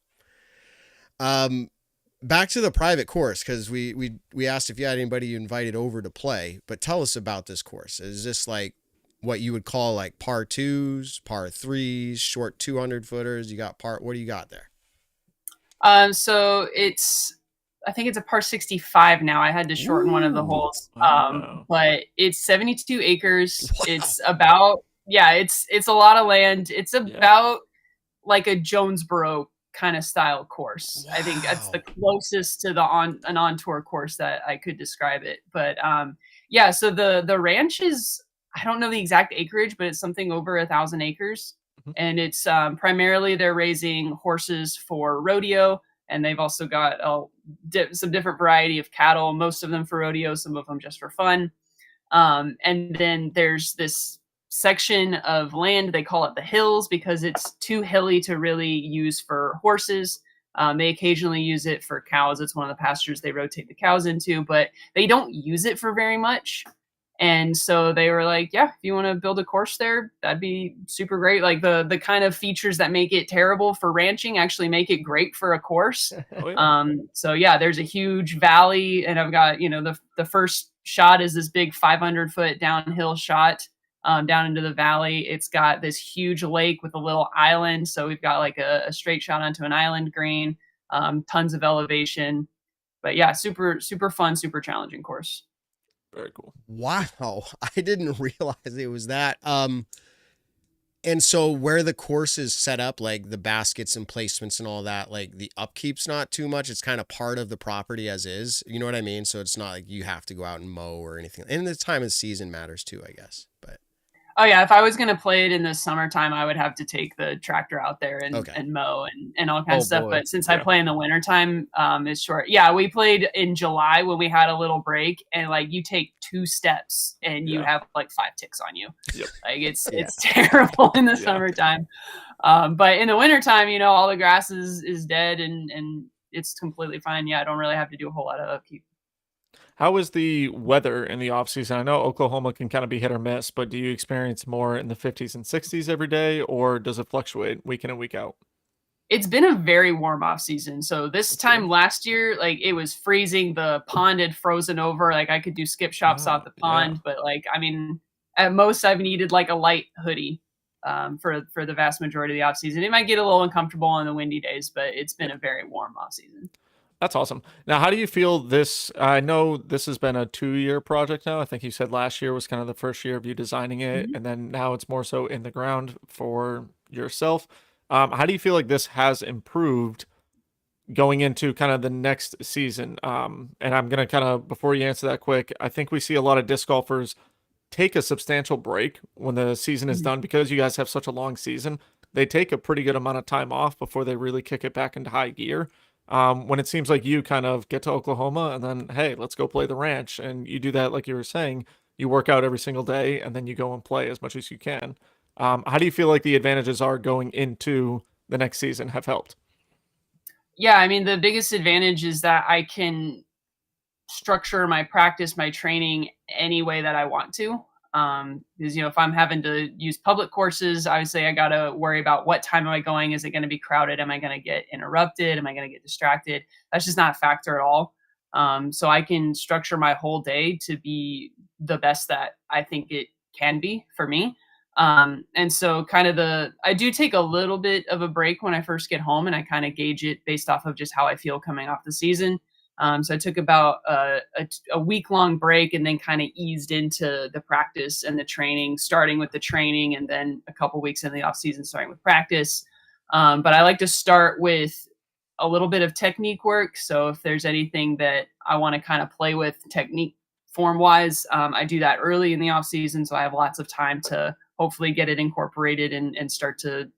Back to the private course, because we asked if you had anybody you invited over to play, but tell us about this course. Is this like what you would call like par twos, par threes, short 200 footers? What do you got there? So I think it's a par 65 now. I had to shorten one of the holes. But it's 72 acres. Wow. It's about, it's a lot of land. It's about like a Jonesboro kind of style course. Wow. I think that's the closest to an on-tour course that I could describe it. But so the ranch is, I don't know the exact acreage, but it's something over 1,000 acres. And it's primarily they're raising horses for rodeo, and they've also got some different variety of cattle, most of them for rodeo, some of them just for fun. And then there's this section of land, they call it the hills because it's too hilly to really use for horses. They occasionally use it for cows. It's one of the pastures they rotate the cows into, but they don't use it for very much. And so they were like, yeah, if you want to build a course there, that'd be super great. Like the kind of features that make it terrible for ranching actually make it great for a course. Oh, yeah. So yeah, there's a huge valley, and I've got, the first shot is this big 500-foot downhill shot down into the valley. It's got this huge lake with a little island. So we've got like a straight shot onto an island green, tons of elevation. But yeah, super, super fun, super challenging course. Very cool. Wow. I didn't realize it was that. And so where the course is set up, like the baskets and placements and all that, like the upkeep's not too much. It's kind of part of the property as is. You know what I mean? So it's not like you have to go out and mow or anything. And the time of season matters too, I guess. But oh yeah, if I was going to play it in the summertime, I would have to take the tractor out there and mow and all kinds of stuff. Boy. But since I play in the wintertime, it's short. Yeah, we played in July when we had a little break, and like you take 2 steps and you have like 5 ticks on you. Yep. Like it's terrible in the summertime. But in the wintertime, all the grass is dead and it's completely fine. Yeah, I don't really have to do a whole lot of upkeep. How is the weather in the off season? I know Oklahoma can kind of be hit or miss, but do you experience more in the 50s and 60s every day, or does it fluctuate week in and week out? It's been a very warm off season. So this time last year, like it was freezing. The pond had frozen over. Like I could do skip shops off the pond, but like, I mean, at most I've needed like a light hoodie. for the vast majority of the off season. It might get a little uncomfortable on the windy days, but it's been a very warm off season. That's awesome. Now, how do you feel this? I know this has been a 2-year project now. I think you said last year was kind of the first year of you designing it, and then now it's more so in the ground for yourself. How do you feel like this has improved going into kind of the next season? And I'm going to kind of, before you answer that quick, I think we see a lot of disc golfers take a substantial break when the season is done because you guys have such a long season. They take a pretty good amount of time off before they really kick it back into high gear. When it seems like you kind of get to Oklahoma and then, hey, let's go play the ranch. And you do that, like you were saying, you work out every single day and then you go and play as much as you can. How do you feel like the advantages are going into the next season have helped? Yeah, I mean, the biggest advantage is that I can structure my practice, my training any way that I want to. Because, if I'm having to use public courses, obviously I got to worry about what time am I going? Is it going to be crowded? Am I going to get interrupted? Am I going to get distracted? That's just not a factor at all. So I can structure my whole day to be the best that I think it can be for me. And so I do take a little bit of a break when I first get home, and I kind of gauge it based off of just how I feel coming off the season. So I took about a week-long break and then kind of eased into the practice and the training, starting with the training and then a couple weeks in the off season starting with practice. But I like to start with a little bit of technique work. So if there's anything that I want to kind of play with technique form-wise, I do that early in the off season, so I have lots of time to hopefully get it incorporated and start to,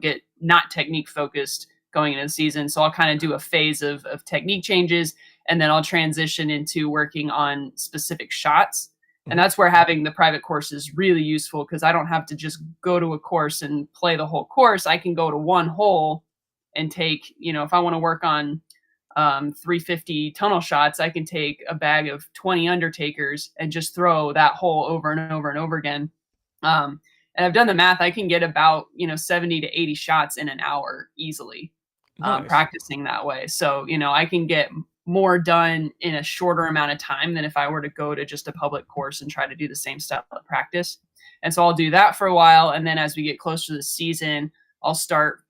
get not technique focused going into the season. So I'll kind of do a phase of technique changes, and then I'll transition into working on specific shots. And that's where having the private course is really useful, because I don't have to just go to a course and play the whole course. I can go to one hole and take, if I want to work on 350 tunnel shots, I can take a bag of 20 undertakers and just throw that hole over and over and over again. And I've done the math. I can get about, 70 to 80 shots in an hour easily. Nice. Practicing that way. So, I can get more done in a shorter amount of time than if I were to go to just a public course and try to do the same style of practice. And so I'll do that for a while. And then as we get closer to the season, I'll start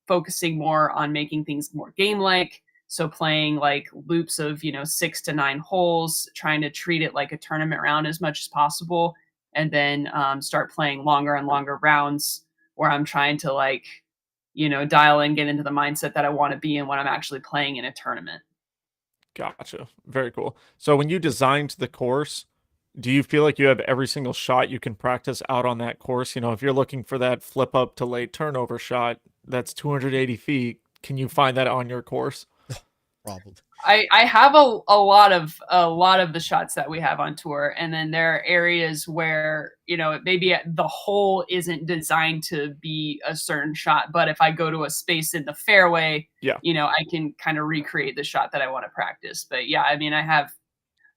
focusing more on making things more game-like. So playing like loops of, 6 to 9 holes, trying to treat it like a tournament round as much as possible. And then start playing longer and longer rounds where I'm trying to dial in, get into the mindset that I want to be in when I'm actually playing in a tournament. Gotcha. Very cool. So when you designed the course, do you feel like you have every single shot you can practice out on that course? If you're looking for that flip up to late turnover shot, that's 280 feet. Can you find that on your course? Probably. I have a lot of the shots that we have on tour, and then there are areas where maybe the hole isn't designed to be a certain shot, but if I go to a space in the fairway, I can kind of recreate the shot that I want to practice. But yeah, I mean, I have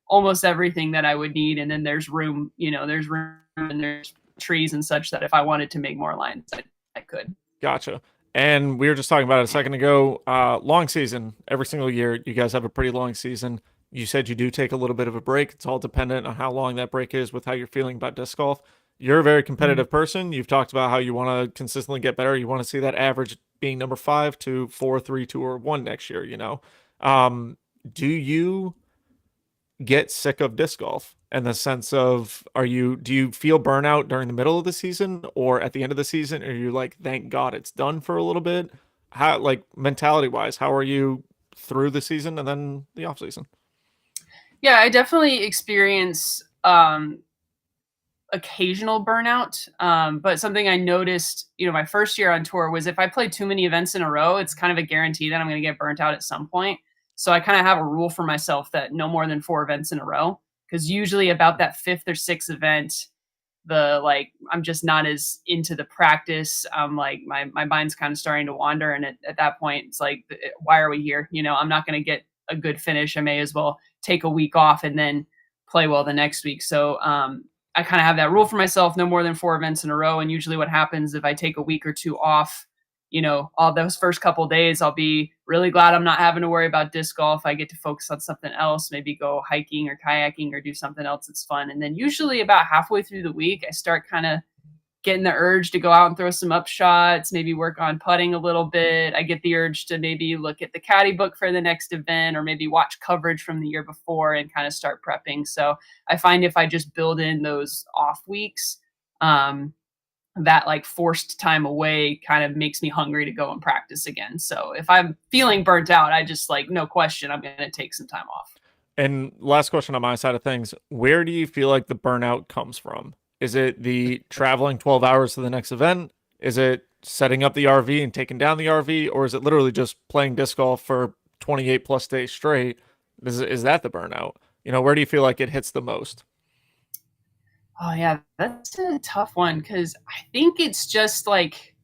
almost everything that I would need, and then there's room, there's room and there's trees and such that if I wanted to make more lines, I could. Gotcha. And we were just talking about it a second ago. Long season, every single year. You guys have a pretty long season. You said you do take a little bit of a break. It's all dependent on how long that break is with how you're feeling about disc golf. You're a very competitive person. You've talked about how you want to consistently get better. You want to see that average being number 5 to 4, 3, 2, or 1 next year, Do you get sick of disc golf in the sense of, do you feel burnout during the middle of the season or at the end of the season? Or are you like, thank God it's done for a little bit? How, mentality wise, how are you through the season and then the off season? Yeah, I definitely experience occasional burnout. But something I noticed, my first year on tour was if I play too many events in a row, it's kind of a guarantee that I'm going to get burnt out at some point. So I kind of have a rule for myself that no more than 4 events in a row, because usually about that 5th or 6th event, I'm just not as into the practice. My mind's kind of starting to wander. And at that point, it's like, why are we here? I'm not going to get a good finish. I may as well take a week off and then play well the next week. So I kind of have that rule for myself, no more than 4 events in a row. And usually what happens if I take a week or 2 off, all those first couple of days, I'll be really glad I'm not having to worry about disc golf. I get to focus on something else, maybe go hiking or kayaking or do something else that's fun. And then usually about halfway through the week, I start kind of getting the urge to go out and throw some up shots, maybe work on putting a little bit. I get the urge to maybe look at the caddy book for the next event, or maybe watch coverage from the year before and kind of start prepping. So I find if I just build in those off weeks, that like forced time away kind of makes me hungry to go and practice again. So if I'm feeling burnt out, I just like, no question, I'm going to take some time off. And last question on my side of things, where do you feel like the burnout comes from? Is it the traveling 12 hours to the next event? Is it setting up the RV and taking down the RV? Or is it literally just playing disc golf for 28 plus days straight? Is that the burnout? Where do you feel like it hits the most? Oh yeah, that's a tough one, because I think it's just like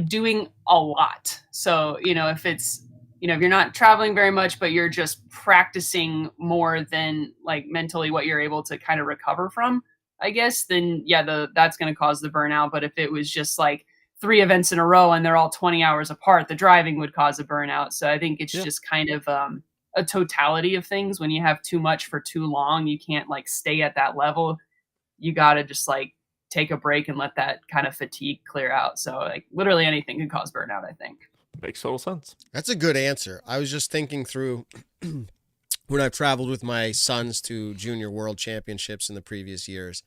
doing a lot. So, if it's, if you're not traveling very much, but you're just practicing more than like mentally what you're able to kind of recover from, I guess, then yeah, that's going to cause the burnout. But if it was just like 3 events in a row and they're all 20 hours apart, the driving would cause a burnout. So I think it's just kind of a totality of things. When you have too much for too long, you can't like stay at that level. You got to just like take a break and let that kind of fatigue clear out. So like literally anything can cause burnout, I think. Makes total sense. That's a good answer. I was just thinking through when I've traveled with my sons to junior world championships in the previous years,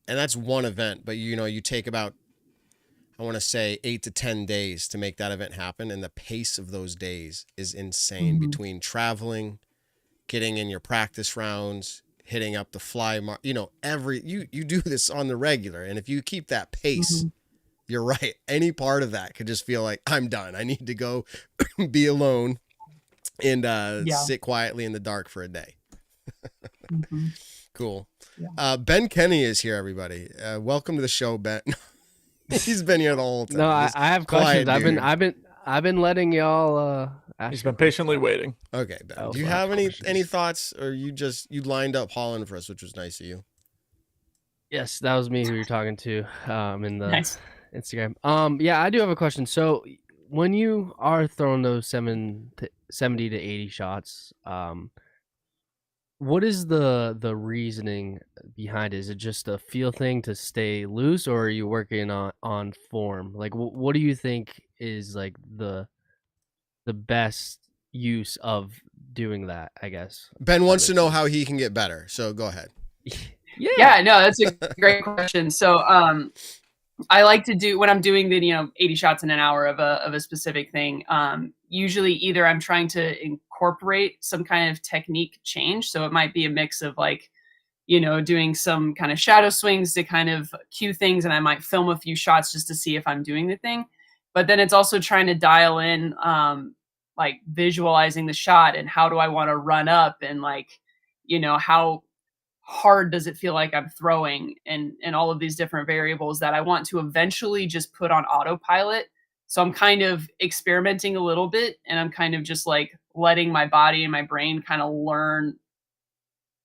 and that's one event, but you take about, I want to say 8 to 10 days to make that event happen. And the pace of those days is insane between traveling, getting in your practice rounds, hitting up the fly mark, you do this on the regular. And if you keep that pace, you're right. Any part of that could just feel like I'm done. I need to go be alone and sit quietly in the dark for a day. Cool. Yeah. Ben Kenny is here, everybody. Welcome to the show, Ben. He's been here the whole time. No, I have questions. I've been letting y'all ask. He's been patiently waiting. Okay, Ben. Do you have any thoughts, or you lined up Holyn for us, which was nice of you? Yes, that was me who you're talking to in the Nice. Instagram. Yeah, I do have a question. So when you are throwing those 70 to 80 shots, what is the reasoning behind it? Is it just a feel thing to stay loose, or are you working on form? Like, what do you think is like the best use of doing that, I guess? Ben wants to know how he can get better, so go ahead. Yeah, no, that's a great question. So I like to do, when I'm doing the 80 shots in an hour of a specific thing, usually either I'm trying to incorporate some kind of technique change. So it might be a mix of like, doing some kind of shadow swings to kind of cue things, and I might film a few shots just to see if I'm doing the thing. But then it's also trying to dial in like visualizing the shot and how do I want to run up, and like, how hard does it feel like I'm throwing, and all of these different variables that I want to eventually just put on autopilot. So I'm kind of experimenting a little bit, and I'm kind of just like letting my body and my brain kind of learn,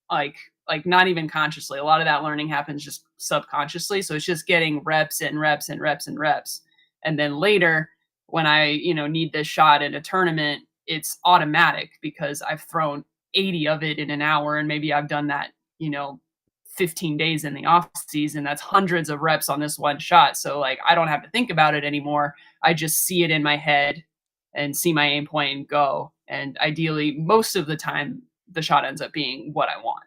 like not even consciously. A lot of that learning happens just subconsciously. So it's just getting reps and reps and reps and reps. And then later when I, need this shot in a tournament, it's automatic because I've thrown 80 of it in an hour, and maybe I've done that 15 days in the off season. That's hundreds of reps on this one shot. So like, I don't have to think about it anymore. I just see it in my head and see my aim point and go. And ideally, most of the time, the shot ends up being what I want.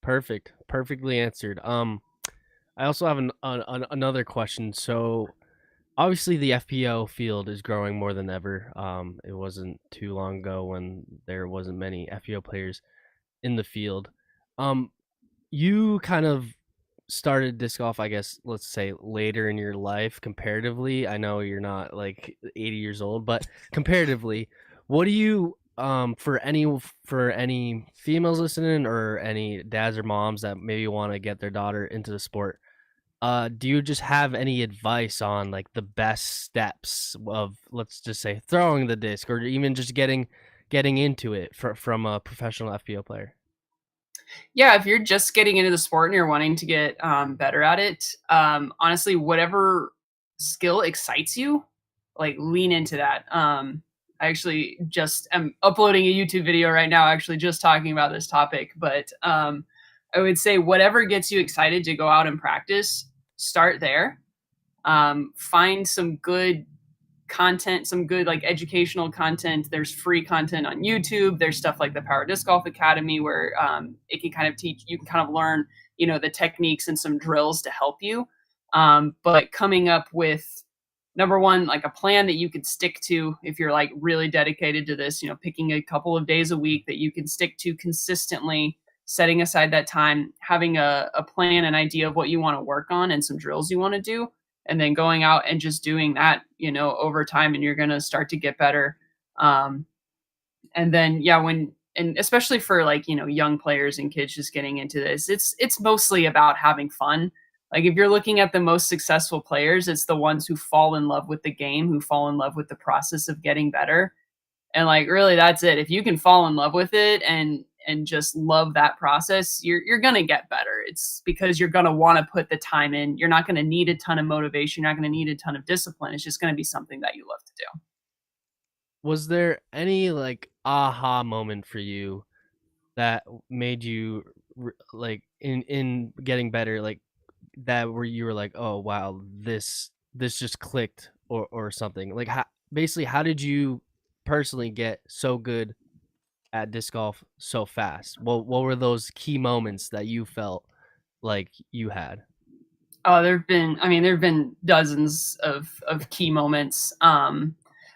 Perfect. Perfectly answered. I also have another question. So obviously the FPO field is growing more than ever. It wasn't too long ago when there wasn't many FPO players in the field. You kind of started disc golf, I guess, let's say later in your life comparatively. I know you're not like 80 years old, but comparatively, what do you for any females listening, or any dads or moms that maybe want to get their daughter into the sport, do you just have any advice on like the best steps of, let's just say, throwing the disc, or even just getting into it from a professional FPO player? Yeah, if you're just getting into the sport and you're wanting to get better at it, honestly, whatever skill excites you, like lean into that. I actually just am uploading a YouTube video right now, actually just talking about this topic. But I would say whatever gets you excited to go out and practice, start there. Find some good content, some good like educational content. There's free content on YouTube. There's stuff like the Power Disc Golf Academy where it can kind of teach, you can kind of learn, the techniques and some drills to help you. But coming up with, number one, like a plan that you could stick to if you're like really dedicated to this, picking a couple of days a week that you can stick to consistently, setting aside that time, having a plan, an idea of what you want to work on and some drills you want to do, and then going out and just doing that, over time, and you're going to start to get better. And then, and especially for like, young players and kids just getting into this, it's mostly about having fun. Like if you're looking at the most successful players, it's the ones who fall in love with the game, who fall in love with the process of getting better. And like, really, that's it. If you can fall in love with it and just love that process, you're going to get better. It's because you're going to want to put the time in. You're not going to need a ton of motivation. You're not going to need a ton of discipline. It's just going to be something that you love to do. Was there any like aha moment for you that made you like in getting better, like that where you were like, oh wow, this just clicked or something? Like how did you personally get so good at disc golf so fast? What were those key moments that you felt like you had? Oh, there've been dozens of key moments.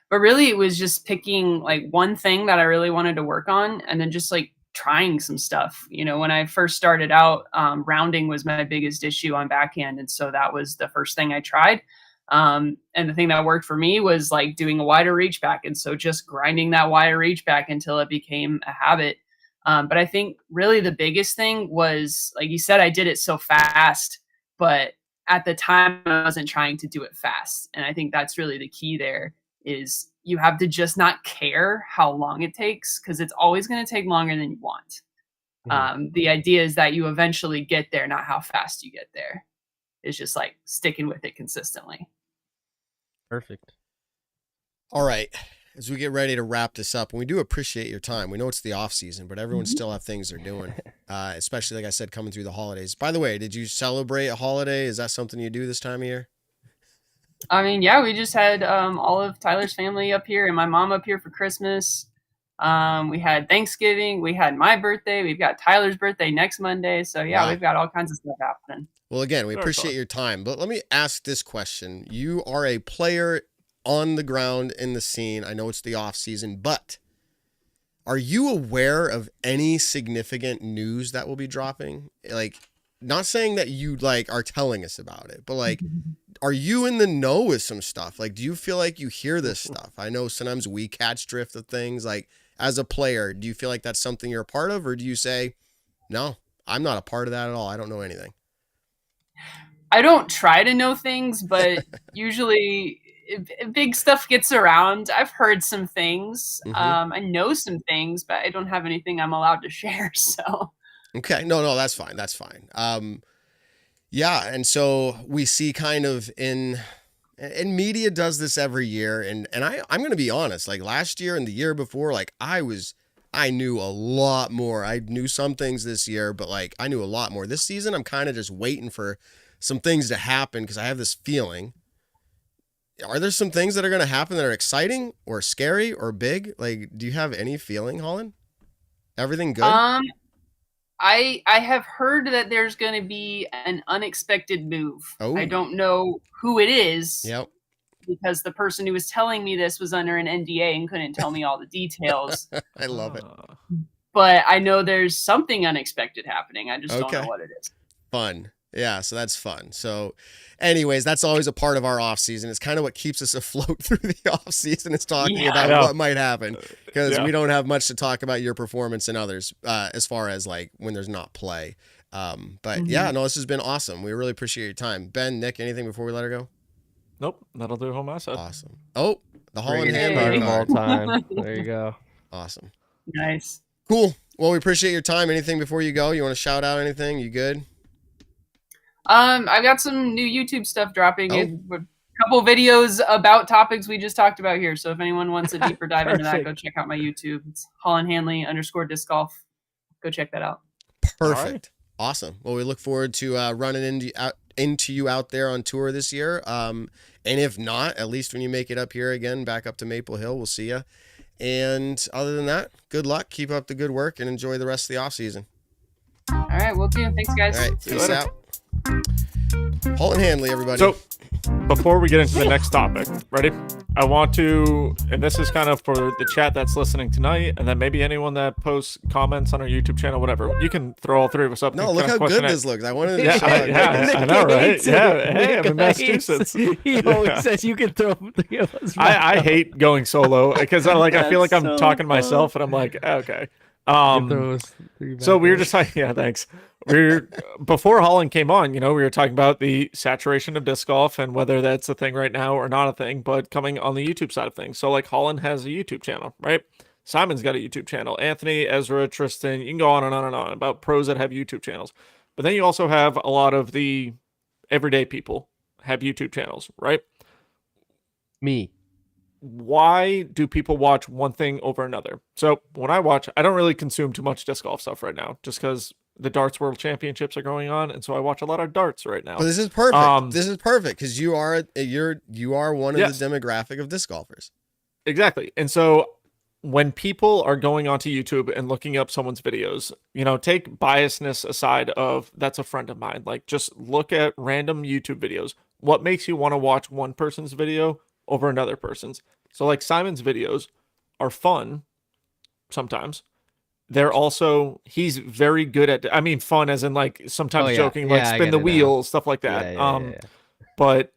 But really it was just picking like one thing that I really wanted to work on and then just like trying some stuff. When I first started out, rounding was my biggest issue on backhand. And so that was the first thing I tried. And the thing that worked for me was like doing a wider reach back. And so just grinding that wider reach back until it became a habit. But I think really the biggest thing was, like you said, I did it so fast, but at the time I wasn't trying to do it fast. And I think that's really the key there, is you have to just not care how long it takes, because it's always going to take longer than you want. The idea is that you eventually get there, not how fast you get there. It's just like sticking with it consistently. Perfect. All right. As we get ready to wrap this up, and we do appreciate your time. We know it's the off season, but everyone still have things they're doing, especially, like I said, coming through the holidays. By the way, did you celebrate a holiday? Is that something you do this time of year? I mean, yeah, we just had all of Tyler's family up here and my mom up here for Christmas. We had Thanksgiving. We had my birthday. We've got Tyler's birthday next Monday. So, yeah, wow. We've got all kinds of stuff happening. Well, again, we appreciate your time. But let me ask this question. You are a player on the ground in the scene. I know it's the off season, but are you aware of any significant news that will be dropping? Like, not saying that you like are telling us about it, but like, are you in the know with some stuff? Like, do you feel like you hear this stuff? I know sometimes we catch drift of things. Like, as a player, do you feel like that's something you're a part of, or do you say, no, I'm not a part of that at all? I don't know anything. I don't try to know things, but usually if big stuff gets around, I've heard some things. I know some things, but I don't have anything I'm allowed to share. So. Okay. No, that's fine. That's fine. Yeah. And so we see kind of and media does this every year. And I'm going to be honest, like last year and the year before, like I knew a lot more. I knew some things this year, but like I knew a lot more this season. I'm kind of just waiting for some things to happen because I have this feeling. Are there some things that are going to happen that are exciting or scary or big? Like, do you have any feeling, Holyn? Everything good? I have heard that there's going to be an unexpected move. Oh. I don't know who it is. Yep. Because the person who was telling me this was under an NDA and couldn't tell me all the details. I love it. But I know there's something unexpected happening. I just don't know what it is. Fun. Yeah, so that's fun. So anyways, that's always a part of our off season. It's kind of what keeps us afloat through the off season is talking about what might happen, because we don't have much to talk about your performance and others as far as like when there's not play. But yeah, no, this has been awesome. We really appreciate your time. Ben, Nick, anything before we let her go? Nope, that'll do it on my side. Awesome. Oh, the Holyn Handley of all time. There you go. Awesome. Nice. Cool. Well, we appreciate your time. Anything before you go? You want to shout out anything? You good? I've got some new YouTube stuff dropping. A couple videos about topics we just talked about here. So if anyone wants a deeper dive into that, go check out my YouTube. It's Holyn Handley _disc golf. Go check that out. Perfect. Right. Awesome. Well, we look forward to running into you out there on tour this year. And if not, at least when you make it up here again, back up to Maple Hill, we'll see you. And other than that, good luck. Keep up the good work and enjoy the rest of the off season. All right, we'll do. Thanks, guys. All right, peace out. Holyn Handley, everybody. So, before we get into the next topic, ready? I want to, and this is kind of for the chat that's listening tonight, and then maybe anyone that posts comments on our YouTube channel, whatever. You can throw all three of us up. No, look how good this looks. I wanted to yeah, I know, right? Yeah, hey, I'm in Massachusetts. He always says you can throw three of us. I hate going solo because I feel like I'm talking to myself, and I'm like, okay. So we were just talking, yeah, thanks. Before Holyn came on, we were talking about the saturation of disc golf and whether that's a thing right now or not a thing, but coming on the YouTube side of things. So like Holyn has a YouTube channel, right? Simon's got a YouTube channel. Anthony, Ezra, Tristan, you can go on and on and on about pros that have YouTube channels. But then you also have a lot of the everyday people have YouTube channels, right? Me. Why do people watch one thing over another? So when I watch, I don't really consume too much disc golf stuff right now, just because the darts world championships are going on, and so I watch a lot of darts right now. But this is perfect. This is perfect because you are one of the demographic of disc golfers. Exactly. And so when people are going onto YouTube and looking up someone's videos, take biasness aside of that's a friend of mine. Like just look at random YouTube videos. What makes you want to watch one person's video over another person's? So like Simon's videos are fun sometimes. They're also, he's very good at, fun as in like sometimes joking, like spin the wheel, stuff like that. But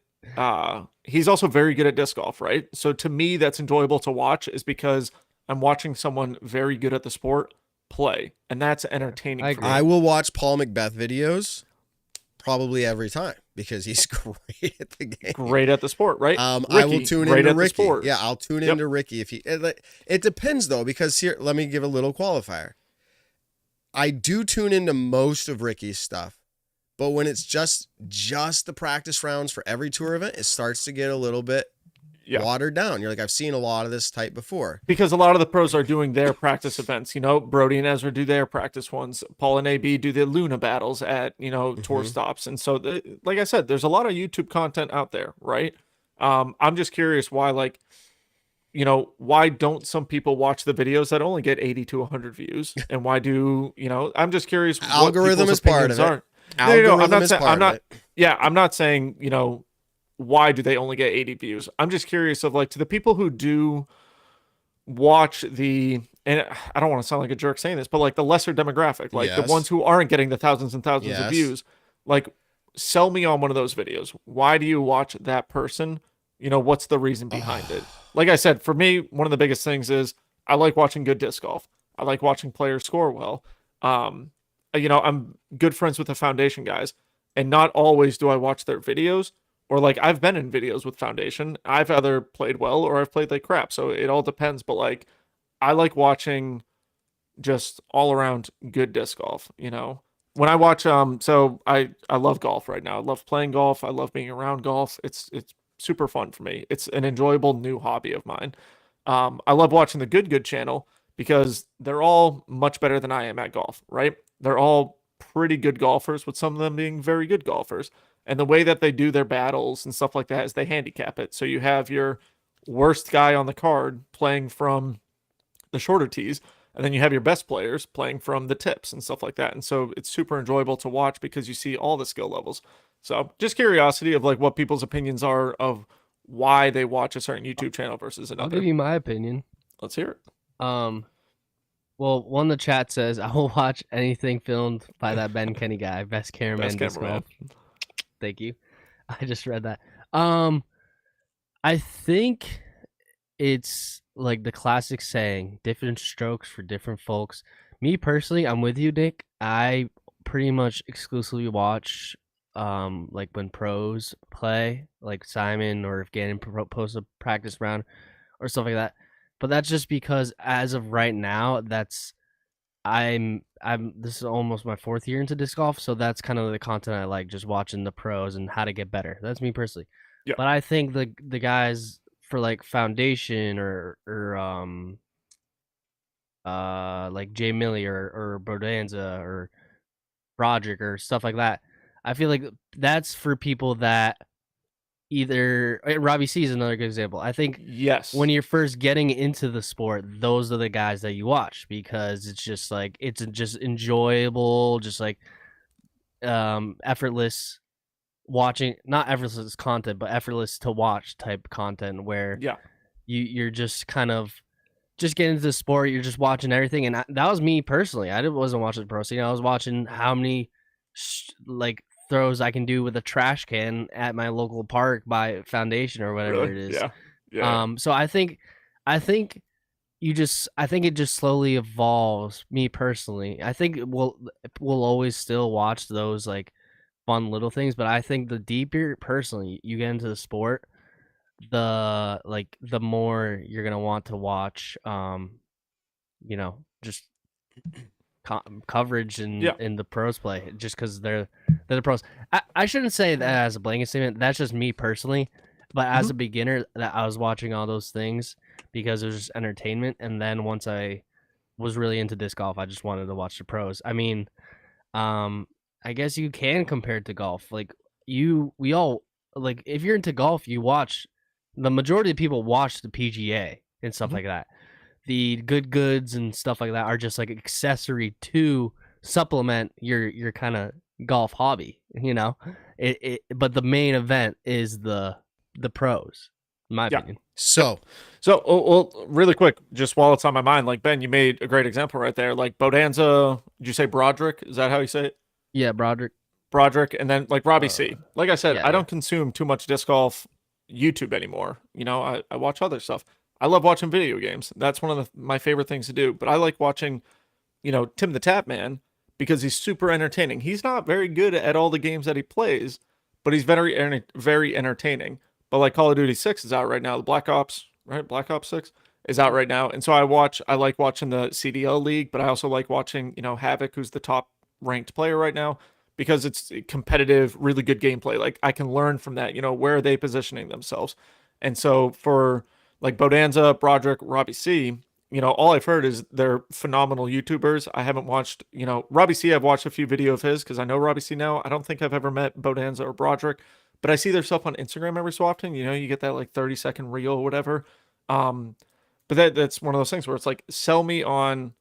he's also very good at disc golf, right? So to me, that's enjoyable to watch is because I'm watching someone very good at the sport play, and that's entertaining for me. I will watch Paul Macbeth videos probably every time because he's great at the game. Great at the sport, right? I will tune into Ricky. Yeah, I'll tune into Ricky if he. It depends though, because here, let me give a little qualifier. I do tune into most of Ricky's stuff, but when it's just the practice rounds for every tour event, it starts to get a little bit watered down. You're like, I've seen a lot of this type before. Because a lot of the pros are doing their practice events. Brody and Ezra do their practice ones. Paul and AB do the Luna battles at, tour stops. And so, like I said, there's a lot of YouTube content out there, right? I'm just curious why, why don't some people watch the videos that only get 80 to 100 views? And why do, I'm just curious. Algorithm is part of it. Algorithm is part of it. Yeah, I'm not saying, why do they only get 80 views? I'm just curious of to the people who do watch and I don't want to sound like a jerk saying this, but the lesser demographic, the ones who aren't getting the thousands and thousands of views, sell me on one of those videos. Why do you watch that person? What's the reason behind it? Like I said, for me, one of the biggest things is I like watching good disc golf. I like watching players score well. I'm good friends with the Foundation guys, and not always do I watch their videos. Or I've been in videos with Foundation. I've either played well or I've played like crap. So it all depends. But I like watching just all around good disc golf. When I watch, so I love golf right now. I love playing golf. I love being around golf. It's super fun for me. It's an enjoyable new hobby of mine. I love watching the Good channel because they're all much better than I am at golf, right? They're all pretty good golfers, with some of them being very good golfers. And the way that they do their battles and stuff like that is they handicap it. So you have your worst guy on the card playing from the shorter tees, and then you have your best players playing from the tips and stuff like that. And so it's super enjoyable to watch because you see all the skill levels. So just curiosity of what people's opinions are of why they watch a certain YouTube channel versus another. I'll give you my opinion. Let's hear it. Well, one in the chat says, I will watch anything filmed by that Ben Kenny guy. Best cameraman. Thank you. I just read that. I think it's the classic saying, different strokes for different folks. Me personally, I'm with you, Dick. I pretty much exclusively watch when pros play, like Simon, or if Gannon posts a practice round or stuff like that. But that's just because as of right now, I'm this is almost my 4th year into disc golf, so that's kind of the content I like, just watching the pros and how to get better. That's me personally. Yeah. But I think the guys for Foundation or Jay Milley or Brodanza or Broderick or stuff like that, I feel like that's for people that either Robbie C is another good example. I think Yes. when you're first getting into the sport, those are the guys that you watch because it's just like it's just enjoyable, just like effortless watching, not effortless content, but effortless to watch type content where Yeah. you're just kind of just getting into the sport. You're just watching everything, and that was me personally. I wasn't watching pro scene. I was watching how many like throws I can do with a trash can at my local park by Foundation or whatever Really? it is. Yeah. So I think it just slowly evolves. Me personally, I think we'll always still watch those like fun little things, but I think the deeper personally you get into the sport, the more you're gonna want to watch just coverage in the pros play, just because they're the pros. I shouldn't say that as a blanket statement. That's just me personally, but as a beginner, that I was watching all those things because it was just entertainment, and then once I was really into disc golf, I just wanted to watch the pros. I mean, I guess you can compare it to golf. Like we all like if you're into golf, you watch. The majority of people watch the PGA and stuff like that. The good goods and stuff like that are just like accessory to supplement your kind of golf hobby, but the main event is the pros, in my opinion. So well, really quick, just while it's on my mind, like Ben, you made a great example right there. Like Bodanza, did you say Broderick? Is that how you say it? Yeah, Broderick, and then like Robbie C. Like I said, yeah, I don't consume too much disc golf YouTube anymore. I watch other stuff. I love watching video games. That's one of my favorite things to do. But I like watching, Tim the Tap Man because he's super entertaining. He's not very good at all the games that he plays, but he's very, very entertaining. But like Call of Duty 6 is out right now. The Black Ops 6 is out right now. And so I like watching the CDL League, but I also like watching, Havoc, who's the top ranked player right now, because it's competitive, really good gameplay. Like I can learn from that, where are they positioning themselves? And so for like Bodanza, Broderick, Robbie C, all I've heard is they're phenomenal YouTubers. I haven't watched, Robbie C, I've watched a few videos of his because I know Robbie C now. I don't think I've ever met Bodanza or Broderick, but I see their stuff on Instagram every so often. You get that like 30-second reel or whatever. But that's one of those things where it's like, sell me on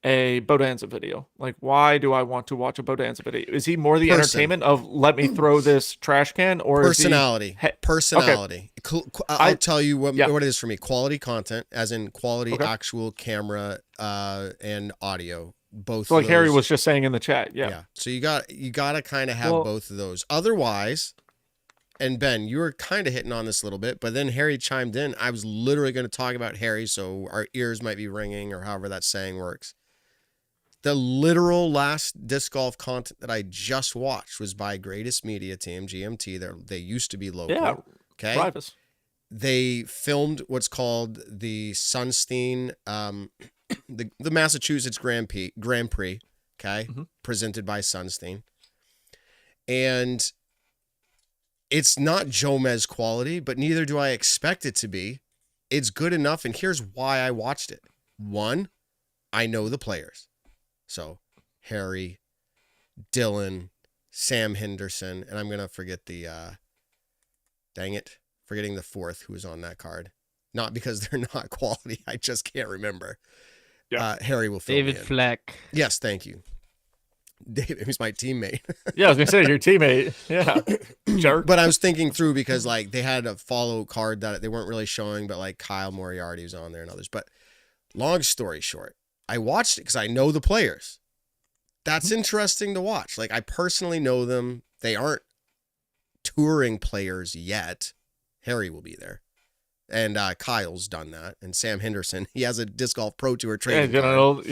a Bodanza video. Like, why do I want to watch a Bodanza video? Is he more the entertainment of let me throw this trash can, or personality? Personality. Okay. I'll tell you what it is for me. Quality content, as in quality actual camera and audio. Both. So like Harry was just saying in the chat. Yeah. So you got to kind of have both of those. Otherwise, and Ben, you were kind of hitting on this a little bit, but then Harry chimed in. I was literally going to talk about Harry, so our ears might be ringing, or however that saying works. The literal last disc golf content that I just watched was by Greatest Media Team, GMT. They used to be local. Yeah. Okay. Rivals. They filmed what's called the Sunstein, the Massachusetts Grand Prix. Okay. Presented by Sunstein. And it's not Jomez quality, but neither do I expect it to be. It's good enough. And here's why I watched it. One, I know the players. So Harry, Dylan, Sam Henderson, and I'm going to forget forgetting the fourth who was on that card. Not because they're not quality. I just can't remember. Yeah. Harry will fill David me in. Fleck. Yes, thank you. David, who's my teammate. Yeah, I was going to say, your teammate. Yeah. Jerk. But I was thinking through because like they had a follow card that they weren't really showing, but like Kyle Moriarty was on there and others. But long story short, I watched it because I know the players. That's interesting to watch. Like, I personally know them. They aren't touring players yet. Harry will be there. And Kyle's done that. And Sam Henderson, he has a Disc Golf Pro Tour trading he's got an old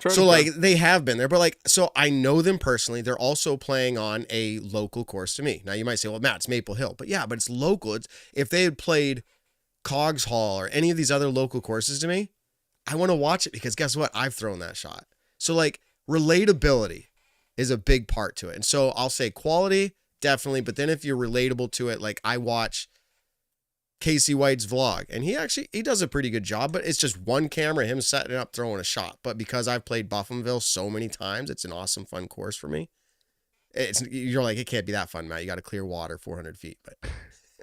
trading So, like, they have been there. But, like, so I know them personally. They're also playing on a local course to me. Now, you might say, well, Matt, it's Maple Hill. But, yeah, but it's local. If they had played Cogs Hall or any of these other local courses to me, I want to watch it because guess what? I've thrown that shot. So like relatability is a big part to it. And so I'll say quality, definitely. But then if you're relatable to it, like I watch Casey White's vlog and he does a pretty good job, but it's just one camera, him setting up, throwing a shot. But because I've played Buffinville so many times, it's an awesome, fun course for me. You're like, it can't be that fun, Matt. You got to clear water 400 feet. But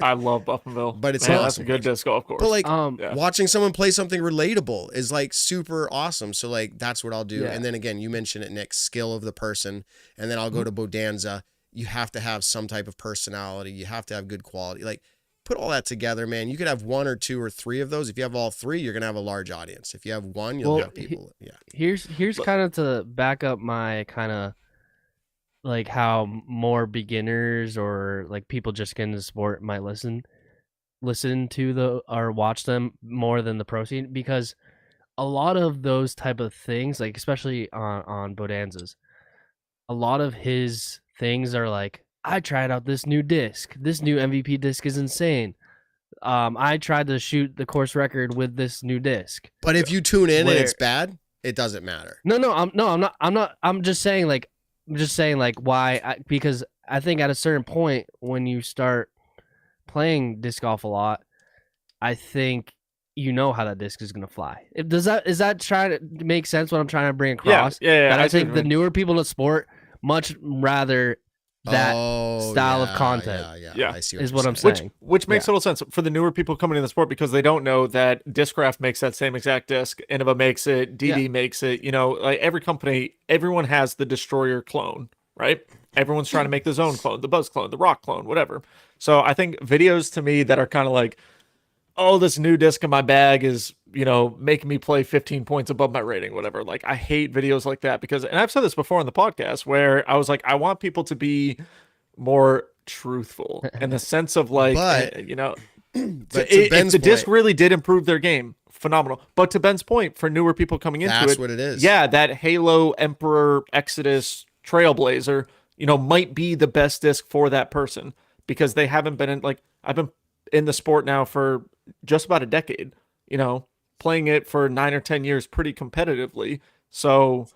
I love Buffinville. But it's Man, awesome. that's a good disc golf course. But like Yeah. watching someone play something relatable is like super awesome. So like that's what I'll do. Yeah. And then again, you mentioned it, Nick, skill of the person. And then I'll go to Bodanza. You have to have some type of personality. You have to have good quality. Like put all that together, man. You could have 1 or 2 or 3 of those. If you have all 3, you're gonna have a large audience. If you have 1, you'll have people. Yeah. Here's kind of to back up my kind of like how more beginners or like people just getting into the sport might listen to the or watch them more than the pro scene, because a lot of those type of things, like especially on Bodanza's, a lot of his things are like, I tried out this new disc. This new MVP disc is insane. I tried to shoot the course record with this new disc. But if you tune in and it's bad, it doesn't matter. I'm not. I'm just saying like why, because I think at a certain point when you start playing disc golf a lot, I think you know how that disc is going to fly. Is that trying to make sense what I'm trying to bring across? Yeah. That I think the newer people in the sport much rather that style of content. Yeah. I see is what I'm saying. Which makes total sense for the newer people coming in the sport, because they don't know that Discraft makes that same exact disc, Innova makes it, DD makes it. You know, like every company, everyone has the Destroyer clone, right? Everyone's trying to make the Zone clone, the Buzz clone, the Rock clone, whatever. So I think videos to me that are kind of like, oh, this new disc in my bag is, you know, making me play 15 points above my rating, whatever. Like, I hate videos like that because, and I've said this before on the podcast, where I was like, I want people to be more truthful in the sense of like, you know, but if the disc really did improve their game, phenomenal. But to Ben's point, for newer people coming into that's it, what it is. Yeah, that Halo, Emperor, Exodus, Trailblazer, you know, might be the best disc for that person because they haven't been in, like, I've been in the sport now for just about a decade, you know, playing it for 9 or 10 years pretty competitively. So,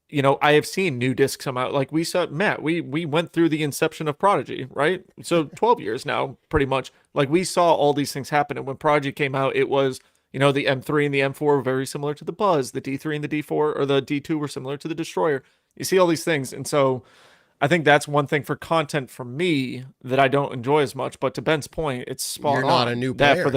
you know, I have seen new discs come out. Like we said, Matt, we went through the inception of Prodigy, right? So 12 years now, pretty much. Like we saw all these things happen. And when Prodigy came out, it was, you know, the M3 and the M4 were very similar to the Buzz. The D3 and the D4 or the D2 were similar to the Destroyer. You see all these things. And so I think that's one thing for content for me that I don't enjoy as much. But to Ben's point, it's spot You're on. not a new player. For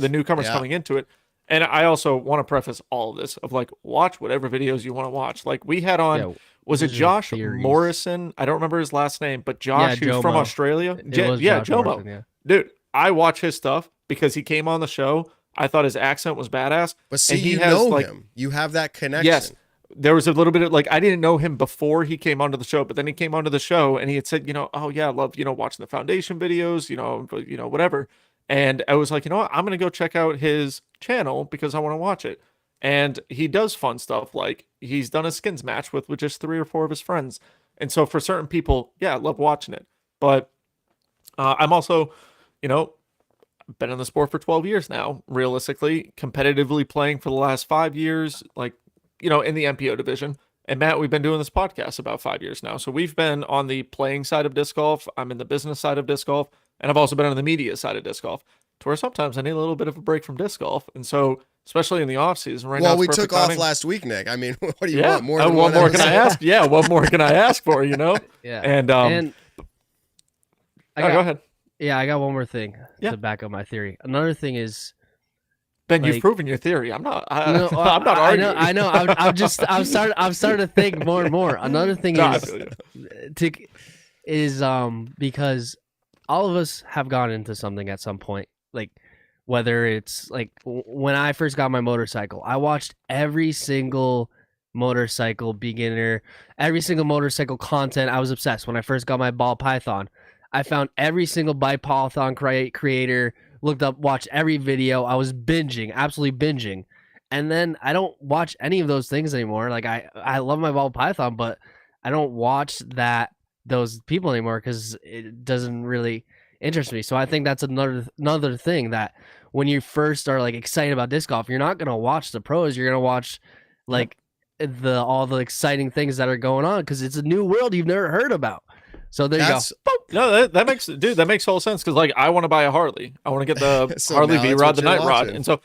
the newcomers coming into it. And I also want to preface all of this of like, watch whatever videos you want to watch. Like we had on, was it Josh Morrison? I don't remember his last name, but Josh, who's from Australia. Jomo. Dude, I watch his stuff because he came on the show. I thought his accent was badass. But see, you know him. You have that connection. Yes. There was a little bit of like, I didn't know him before he came onto the show, but then he came onto the show and he had said, you know, oh yeah, I love, you know, watching the Foundation videos, you know, whatever. And I was like, you know what, I'm going to go check out his channel because I want to watch it. And he does fun stuff. Like he's done a skins match with just 3 or 4 of his friends. And so for certain people, yeah, I love watching it. But I'm also, you know, been in the sport for 12 years now, realistically, competitively playing for the last 5 years, like, you know, in the MPO division. And Matt, we've been doing this podcast about 5 years now. So we've been on the playing side of disc golf. I'm in the business side of disc golf. And I've also been on the media side of disc golf, to where sometimes I need a little bit of a break from disc golf. And so, especially in the off season right now. Well, we took off last week, Nick. I mean, what do you want? More than what more can I ask? Yeah, what more can I ask for, you know? Yeah. And go ahead. Yeah, I got one more thing to back up my theory. Another thing is, Ben, you've proven your theory. I'm not I'm not arguing. I know. I'm starting to think more and more. Another thing is because all of us have gone into something at some point. Like whether it's like when I first got my motorcycle, I watched every single motorcycle beginner, every single motorcycle content. I was obsessed. When I first got my ball python, I found every single bike python creator, looked up, watched every video. I was binging, absolutely binging. And then I don't watch any of those things anymore. Like I love my ball python, but I don't watch those people anymore because it doesn't really interest me. So I think that's another thing, that when you first are like excited about disc golf, you're not gonna watch the pros. You're gonna watch like all the exciting things that are going on because it's a new world you've never heard about. So there you go. No, that makes whole sense because like I want to buy a Harley. I want to get the Harley V-Rod, the Night Rod, and so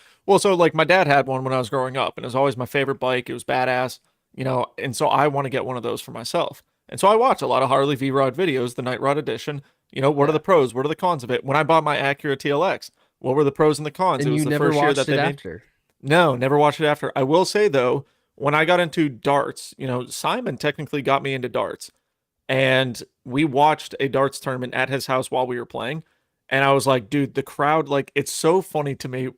like my dad had one when I was growing up, and it was always my favorite bike. It was badass, you know, and so I want to get one of those for myself. And so I watch a lot of Harley V-Rod videos, the Night Rod edition. You know, what are the pros? What are the cons of it? When I bought my Acura TLX, what were the pros and the cons? And It was you the never first year watched that it they made. after. No, never watched it after. I will say though, when I got into darts, you know, Simon technically got me into darts. And we watched a darts tournament at his house while we were playing. And I was like, dude, the crowd, like, it's so funny to me.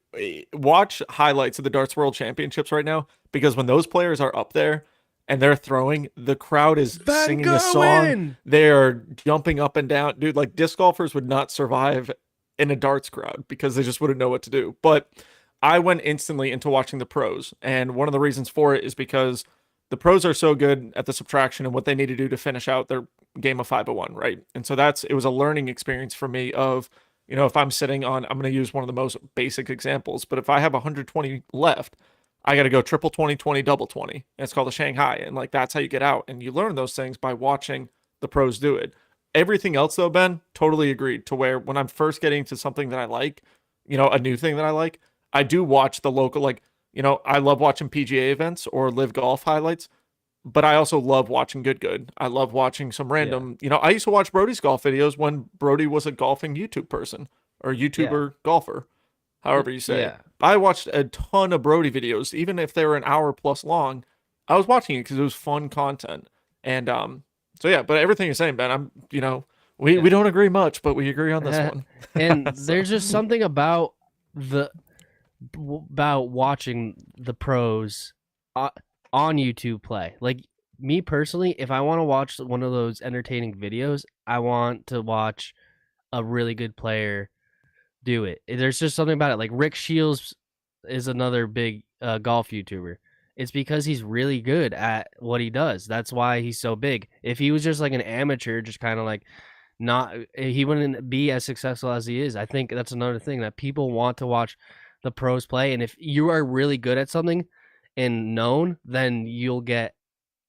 Watch highlights of the Darts World Championships right now, because when those players are up there and they're throwing, the crowd is singing a song. They are jumping up and down. Dude, like, disc golfers would not survive in a darts crowd because they just wouldn't know what to do. But I went instantly into watching the pros. And one of the reasons for it is because the pros are so good at the subtraction and what they need to do to finish out their game of 501, right? And so it was a learning experience for me of, you know, if I'm sitting on, I'm going to use one of the most basic examples, but if I have 120 left, I got to go triple 20, 20, double 20. And it's called a Shanghai. And like, that's how you get out. And you learn those things by watching the pros do it. Everything else though, Ben, totally agreed, to where when I'm first getting to something that I like, you know, a new thing that I like, I do watch the local, like, you know, I love watching PGA events or live golf highlights, but I also love watching good. I love watching some random, you know, I used to watch Brody's golf videos when Brody was a golfing YouTube person or YouTuber golfer, however you say it. I watched a ton of Brody videos, even if they were an hour plus long. I was watching it because it was fun content. And so yeah, but everything you're saying, Ben, I'm, you know, we don't agree much, but we agree on this one. And there's just something about watching the pros on YouTube play. Like, me personally, if I want to watch one of those entertaining videos, I want to watch a really good player do it. There's just something about it. Like, Rick Shields is another big golf YouTuber. It's because he's really good at what he does. That's why he's so big. If he was just like an amateur, just kind of like he wouldn't be as successful as he is. I think that's another thing that people want to watch the pros play. And if you are really good at something and known, then you'll get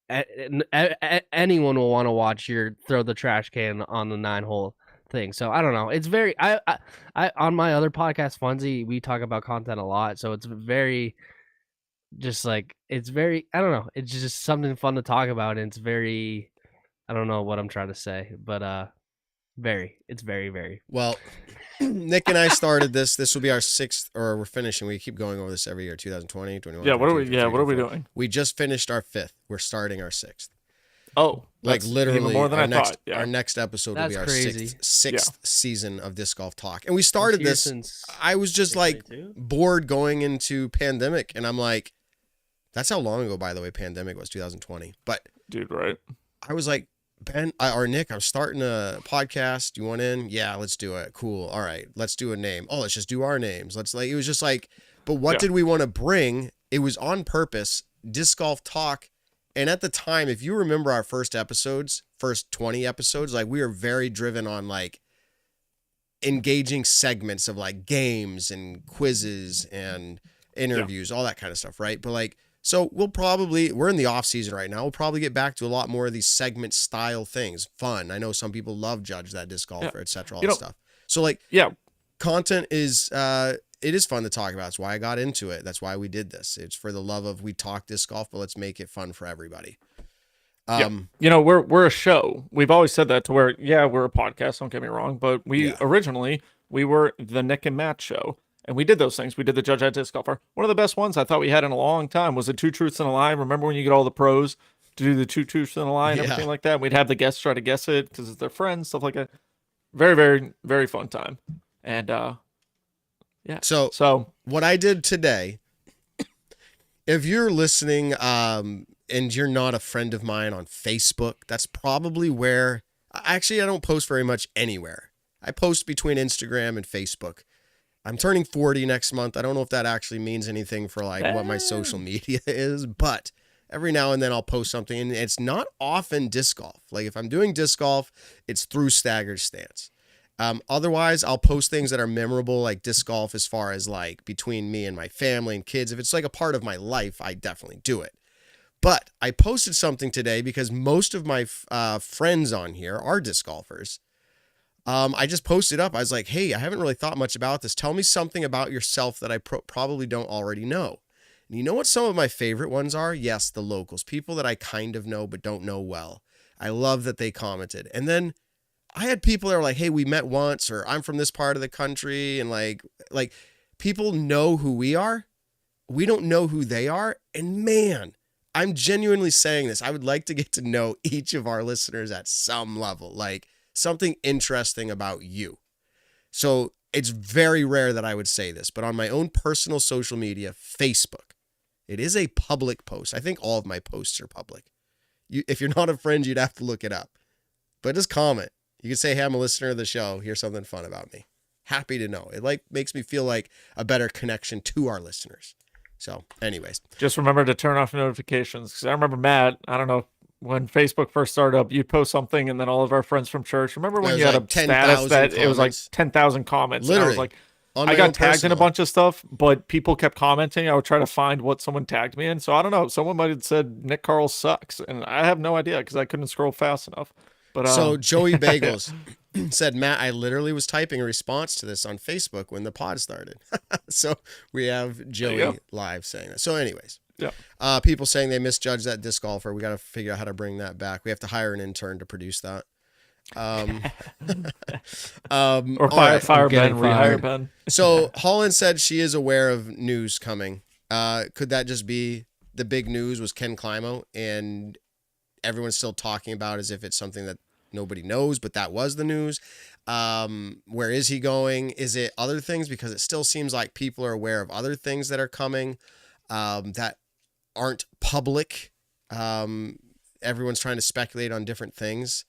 anyone will want to watch your throw the trash can on the 9-hole thing. So I don't know. It's very I on my other podcast, Funzy, we talk about content a lot. So it's very just like, it's very, I don't know. It's just something fun to talk about. And it's very, I don't know what I'm trying to say, but it's very, very well. Nick and I started this. This will be our 6th, or we're finishing. We keep going over this every year. 2020, 21. Yeah. What are we doing? We just finished our 5th. We're starting our 6th. Oh, like literally more than our I next thought. Yeah. Our next episode will be our crazy. sixth season of Disc Golf Talk. And we started this. I was just like bored going into pandemic, and I'm like, that's how long ago, by the way, pandemic was, 2020. But dude, right? I was like, Ben or Nick, I'm starting a podcast. You want in? Yeah, let's do it. Cool. All right, let's do a name. Oh, let's just do our names. Let's like, it was just like, but what did we want to bring? It was on purpose, Disc Golf Talk. And at the time, if you remember our first 20 episodes, like, we were very driven on like engaging segments of like games and quizzes and interviews, all that kind of stuff, right? But like, so we're in the off season right now. We'll probably get back to a lot more of these segment style things. Fun. I know some people love Judge That Disc Golfer, etc. All that stuff. So like, content is, it is fun to talk about. That's why I got into it. That's why we did this. It's for the love of, we talk disc golf, but let's make it fun for everybody. You know, we're a show. We've always said that, to where, we're a podcast. Don't get me wrong, but originally we were the Nick and Matt show. And we did those things. We did the Judge That Disc Golfer. One of the best ones I thought we had in a long time was the 2 Truths and a Lie. Remember when you get all the pros to do the 2 Truths and a Lie and everything like that? We'd have the guests try to guess it because it's their friends, stuff like that. Very, very, very fun time. And So what I did today, if you're listening and you're not a friend of mine on Facebook, that's probably where, actually I don't post very much anywhere. I post between Instagram and Facebook. I'm turning 40 next month. I don't know if that actually means anything for like what my social media is, but every now and then I'll post something, and it's not often disc golf. Like, if I'm doing disc golf, it's through Staggered Stance. Otherwise, I'll post things that are memorable, like disc golf, as far as like between me and my family and kids. If it's like a part of my life, I definitely do it. But I posted something today because most of my friends on here are disc golfers. I just posted up. I was like, hey, I haven't really thought much about this. Tell me something about yourself that I probably don't already know. And you know what some of my favorite ones are? Yes, the locals, people that I kind of know but don't know well. I love that they commented. And then I had people that were like, hey, we met once, or I'm from this part of the country. And like people know who we are. We don't know who they are. And man, I'm genuinely saying this. I would like to get to know each of our listeners at some level, like something interesting about you. So it's very rare that I would say this, but on my own personal social media, Facebook, it is a public post. I think all of my posts are public. If you're not a friend, you'd have to look it up. But just comment. You can say, hey, I'm a listener of the show. Here's something fun about me. Happy to know. It like makes me feel like a better connection to our listeners. So anyways. Just remember to turn off notifications. Because I remember, Matt, I don't know, when Facebook first started up, you'd post something and then all of our friends from church. Remember when you had a status that it was like 10,000 comments? Literally. And I was like, I got tagged in a bunch of stuff, but people kept commenting. I would try to find what someone tagged me in. So I don't know. Someone might have said Nick Carl sucks. And I have no idea because I couldn't scroll fast enough. But so Joey Bagels said, Matt, I literally was typing a response to this on Facebook when the pod started. So we have Joey live saying that. So anyways, people saying they misjudged that disc golfer. We got to figure out how to bring that back. We have to hire an intern to produce that. Or fire Ben, rehire Ben. So Holyn said she is aware of news coming. Could that just be the big news was Ken Climo, and everyone's still talking about as if it's something that nobody knows, but that was the news. Where is he going? Is it other things? Because it still seems like people are aware of other things that are coming that aren't public. Everyone's trying to speculate on different things.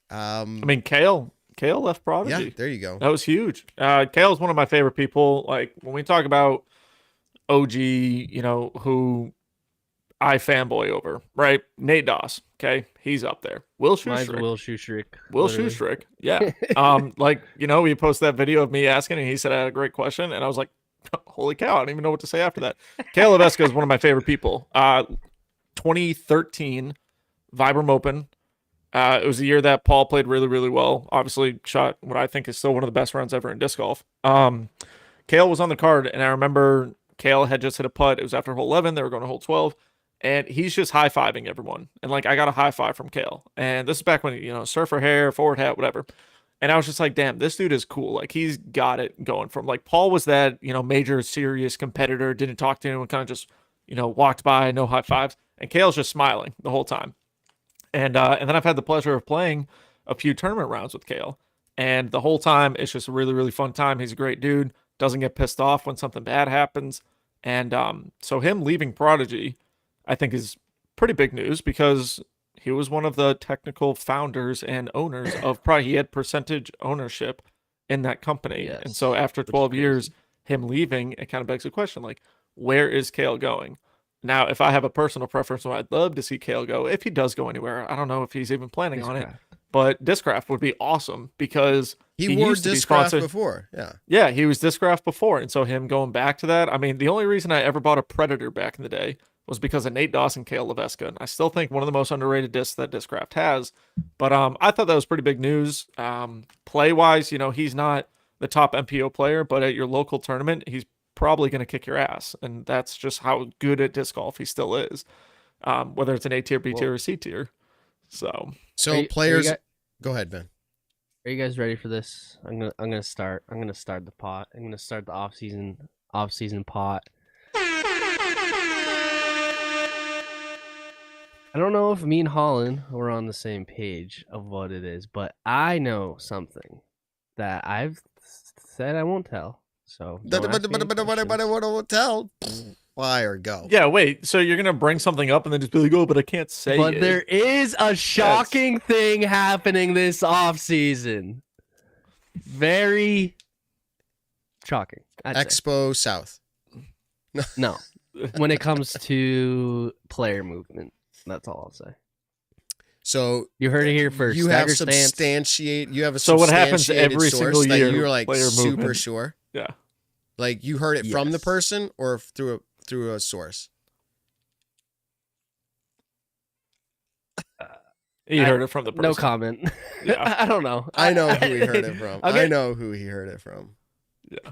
I mean, Kale left Prodigy. Yeah, there you go. That was huge. Kale's one of my favorite people. Like when we talk about OG, who I fanboy over, right? Nate Doss. Okay. He's up there. Will Schustrick. Mine's Will Schustrick. Will Schustrick. Yeah. We posted that video of me asking and he said I had a great question. And I was like, holy cow. I don't even know what to say after that. Kale Leveska is one of my favorite people. 2013 Vibram Open. It was the year that Paul played really, really well. Obviously shot what I think is still one of the best runs ever in disc golf. Kale was on the card, and I remember Kale had just hit a putt. It was after hole 11. They were going to hole 12, and he's just high-fiving everyone. And, I got a high five from Kale. And this is back when, surfer hair, forward hat, whatever. And I was just like, damn, this dude is cool. He's got it going from, Paul was that, major, serious competitor, didn't talk to anyone, kind of just, walked by, no high fives. And Kale's just smiling the whole time. And then I've had the pleasure of playing a few tournament rounds with Kale. And the whole time, it's just a really, really fun time. He's a great dude. Doesn't get pissed off when something bad happens. And so him leaving Prodigy, I think, is pretty big news because he was one of the technical founders and owners of Prodigy. He had percentage ownership in that company. Yes, and so after 12 years, him leaving, it kind of begs the question, where is Kale going? Now, if I have a personal preference, I'd love to see Kale go. If he does go anywhere, I don't know if he's even planning on it. But Discraft would be awesome because he wore Discraft before. Yeah, he was Discraft before. And so him going back to that, I mean, the only reason I ever bought a Predator back in the day was because of Nate Dawson, Kale Leveska. And I still think one of the most underrated discs that Discraft has. But I thought that was pretty big news. Play-wise, he's not the top MPO player, but at your local tournament, he's probably going to kick your ass, and that's just how good at disc golf he still is, whether it's an A tier, B tier, or C tier. So players, go ahead, Ben. Are you guys ready for this? I'm gonna start the pot. I'm gonna start the off season pot. I don't know if me and Holyn were on the same page of what it is, but I know something that I've said I won't tell. So but I won't tell. Fire, go. Yeah, wait. So you're gonna bring something up and then just be like, "Oh, but I can't say." But there is a shocking thing happening this off season. Very shocking. Expo South. No, when it comes to player movement, that's all I'll say. So you heard it here first. You have substantiate. You have a so what happens every single year? You're super movement. Sure. Yeah. You heard it from the person or through a source. You heard it from the person. No comment. Yeah. I don't know. I know who he heard it from. Okay. I know who he heard it from. Yeah.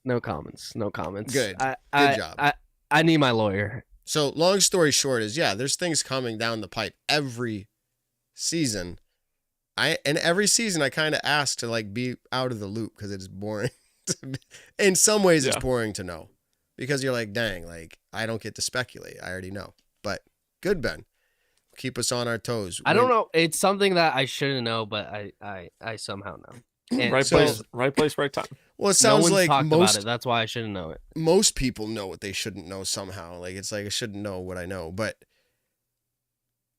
No comments. Good. Good job. I need my lawyer. So long story short is, there's things coming down the pipe every season, every season I kind of ask to like be out of the loop because it's boring. In some ways, it's boring to know because you're like, dang, like I don't get to speculate. I already know. But good, Ben. Keep us on our toes. I don't know. It's something that I shouldn't know, but I somehow know. And right place, right time. Well, it sounds no one's like talked about it. That's why I shouldn't know it. Most people know what they shouldn't know somehow. Like it's like I shouldn't know what I know. But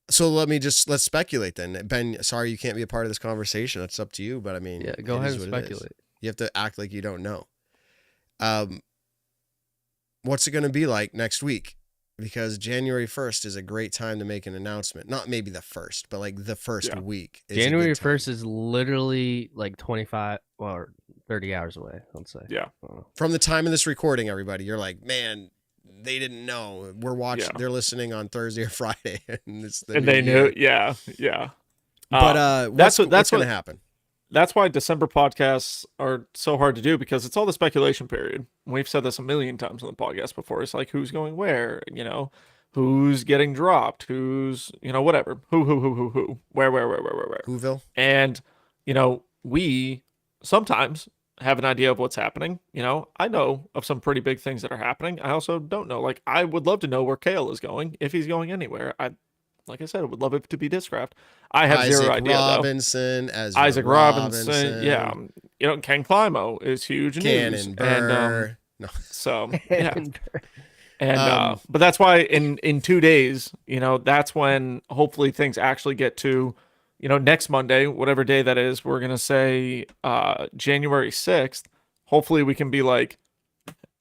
so let's speculate then. Ben, sorry you can't be a part of this conversation. It's up to you. But I mean, yeah, go ahead and speculate. You have to act like you don't know. What's it going to be like next week? Because January 1st is a great time to make an announcement. Not maybe the first, but like the first week. January 1st is literally like 25 or 30 hours away, let's say. Yeah. From the time of this recording, everybody, you're like, man, they didn't know. We're watching. They're listening on Thursday or Friday, and they knew. Yeah. But what's going to happen? That's why December podcasts are so hard to do because it's all the speculation period. We've said this a million times on the podcast before. It's like who's going where, who's getting dropped, who's, whatever, who, where, Whoville. And, we sometimes have an idea of what's happening. I know of some pretty big things that are happening. I also don't know. Like, I would love to know where Kale is going, if he's going anywhere. Like I said, I would love it to be Discraft. I have zero idea, though. Isaac Robinson. Yeah. Ken Climo is huge news. Cannon Burr. No. So, yeah. And, but that's why in 2 days, that's when hopefully things actually get to, next Monday, whatever day that is, we're going to say January 6th. Hopefully we can be like,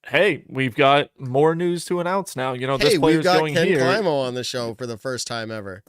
hey, we've got more news to announce now. This player's going here. We've got Ken Climo on the show for the first time ever.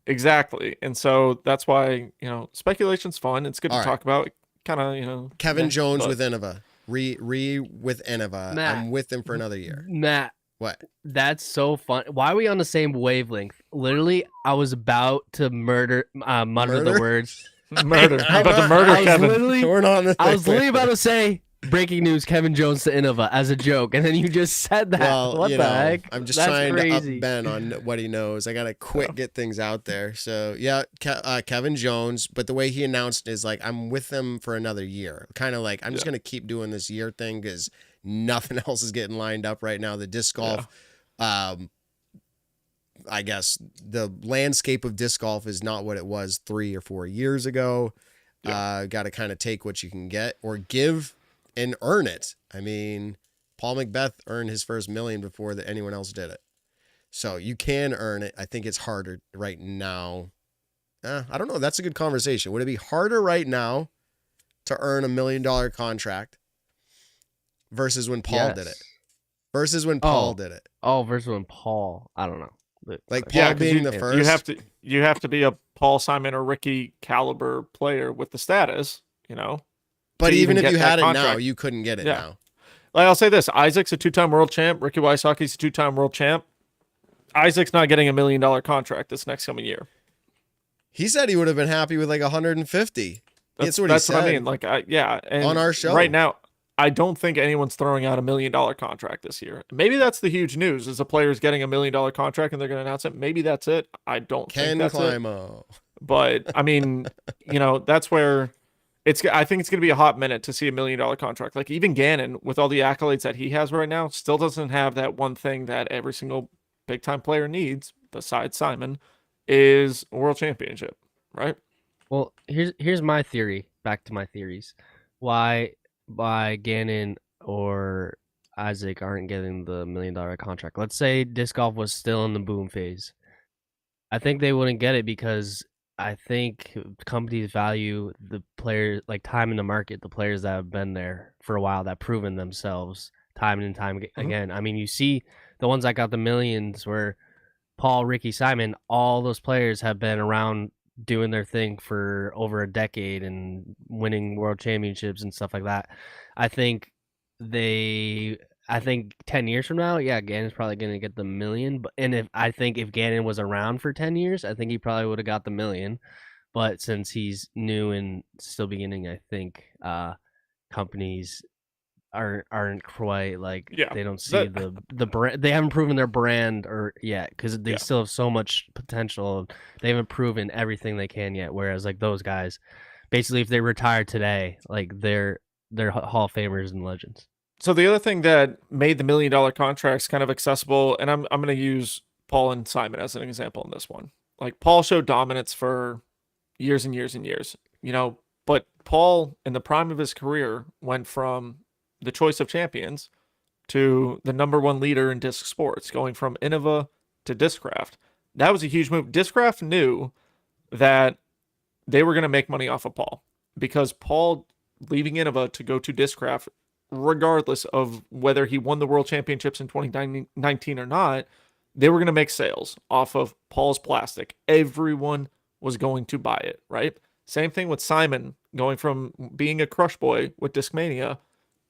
Exactly. And so that's why, speculation's fun. It's good to talk about. Kind of, Kevin Jones with Innova. With Innova. Matt, I'm with him for another year. Matt. What? That's so fun. Why are we on the same wavelength? Literally, I was about to mutter the words. Murder. I'm about to murder Kevin. We're not on the I was literally about to say, breaking news, Kevin Jones to Innova as a joke, and then you just said that. Well, what the heck? I'm just trying to up Ben on what he knows. I gotta get things out there. So yeah, Kevin Jones, but the way he announced is like I'm with him for another year. Kind of like I'm just gonna keep doing this year thing because nothing else is getting lined up right now. The disc golf, I guess the landscape of disc golf is not what it was 3 or 4 years ago. Got to kind of take what you can get or give and earn it. I mean, Paul Macbeth earned his first $1 million before anyone else did it. So you can earn it. I think it's harder right now. I don't know. That's a good conversation. Would it be harder right now to earn $1 million contract versus when Paul did it? Versus when Paul did it. Oh, versus when Paul. I don't know. Like Paul being the first. You have to be a Paul Simon or Ricky caliber player with the status, But even if you had it now, you couldn't get it now. Like I'll say this: Isaac's a 2-time world champ. Ricky Wysocki's a 2-time world champ. Isaac's not getting $1 million contract this next coming year. He said he would have been happy with like 150. That's what I mean. Like, and on our show right now, I don't think anyone's throwing out $1 million contract this year. Maybe that's the huge news: is the players getting $1 million contract and they're going to announce it. Maybe that's it. I don't think that's Climo. It. But I mean, that's where. I think it's going to be a hot minute to see $1 million contract. Like even Gannon, with all the accolades that he has right now, still doesn't have that one thing that every single big time player needs, besides Simon, is a world championship, right? Well, here's my theory. Back to my theories. Why Gannon or Isaac aren't getting the $1 million contract? Let's say disc golf was still in the boom phase. I think they wouldn't get it because I think companies value the players, like time in the market, the players that have been there for a while, that proven themselves time and time again. I mean, you see the ones that got the millions were Paul, Ricky, Simon. All those players have been around doing their thing for over a decade and winning world championships and stuff like that. I think 10 years from now, Gannon's probably going to get the $1 million. And if Gannon was around for 10 years, I think he probably would have got the $1 million. But since he's new and still beginning, I think companies aren't quite like Yeah, they don't see the brand. They haven't proven their brand or yet because they Yeah. still have so much potential. They haven't proven everything they can yet. Whereas like those guys, basically, if they retire today, like they're Hall of Famers and legends. So the other thing that made the $1 million contracts kind of accessible, and I'm going to use Paul and Simon as an example in this one. Like Paul showed dominance for years and years and years, you know, but Paul in the prime of his career went from the choice of champions to the #1 leader in disc sports, going from Innova to Discraft. That was a huge move. Discraft knew that they were going to make money off of Paul because Paul leaving Innova to go to Discraft, regardless of whether he won the world championships in 2019 or not, they were going to make sales off of Paul's plastic. Everyone was going to buy it, right? Same thing with Simon going from being a crush boy with Discmania,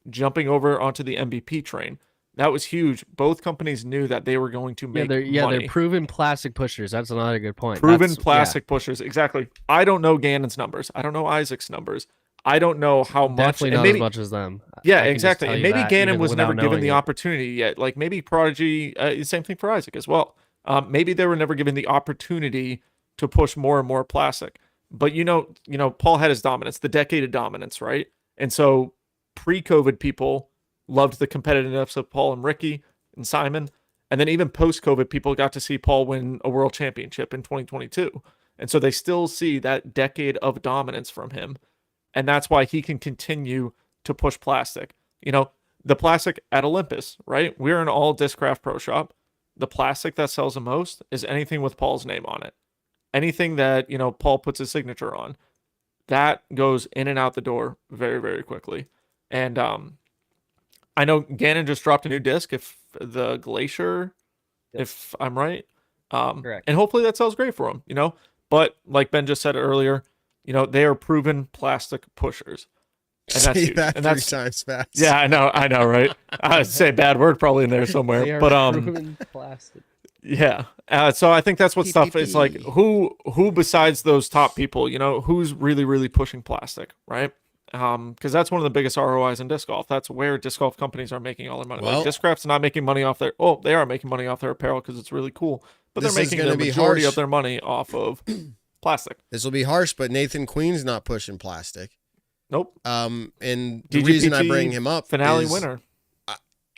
jumping over onto the MVP train. That was huge. Both companies knew that they were going to make money. They're proven plastic pushers. That's another good point. Proven plastic pushers. Exactly. I don't know Gannon's numbers. I don't know Isaac's numbers. I don't know how much. Definitely not as much as them. Yeah, exactly. And maybe Gannon was never given the it. opportunity yet. Like maybe Prodigy, same thing for Isaac as well. Maybe they were never given the opportunity to push more and more plastic. But you know, Paul had his dominance, the decade of dominance, right? And so pre-COVID people loved the competitiveness of Paul and Ricky and Simon. And then even post-COVID, people got to see Paul win a world championship in 2022. And so they still see that decade of dominance from him. And that's why he can continue to push plastic. You know, the plastic at Olympus, right? We're an all Discraft Pro Shop. The plastic that sells the most is anything with Paul's name on it. Anything that, you know, Paul puts his signature on, that goes in and out the door very, very quickly. And I know Gannon just dropped a new disc, if the Glacier, if I'm right. Correct. And hopefully that sells great for him, you know. But like Ben just said earlier, you know, they are proven plastic pushers. And that's huge. That and 3 that's times fast. Yeah, I know, right? I'd say bad word probably in there somewhere. But proven plastic. Yeah. So I think that's what stuff is like. Who besides those top people, you know, who's really, really pushing plastic, right? Because that's one of the biggest ROIs in disc golf. That's where disc golf companies are making all their money. Well, like Discraft's not making money off their. Oh, they are making money off their apparel because it's really cool. But they're making the majority of their money off of plastic. This will be harsh, but Nathan Queen's not pushing plastic. Nope. And the reason I bring him up finale is winner.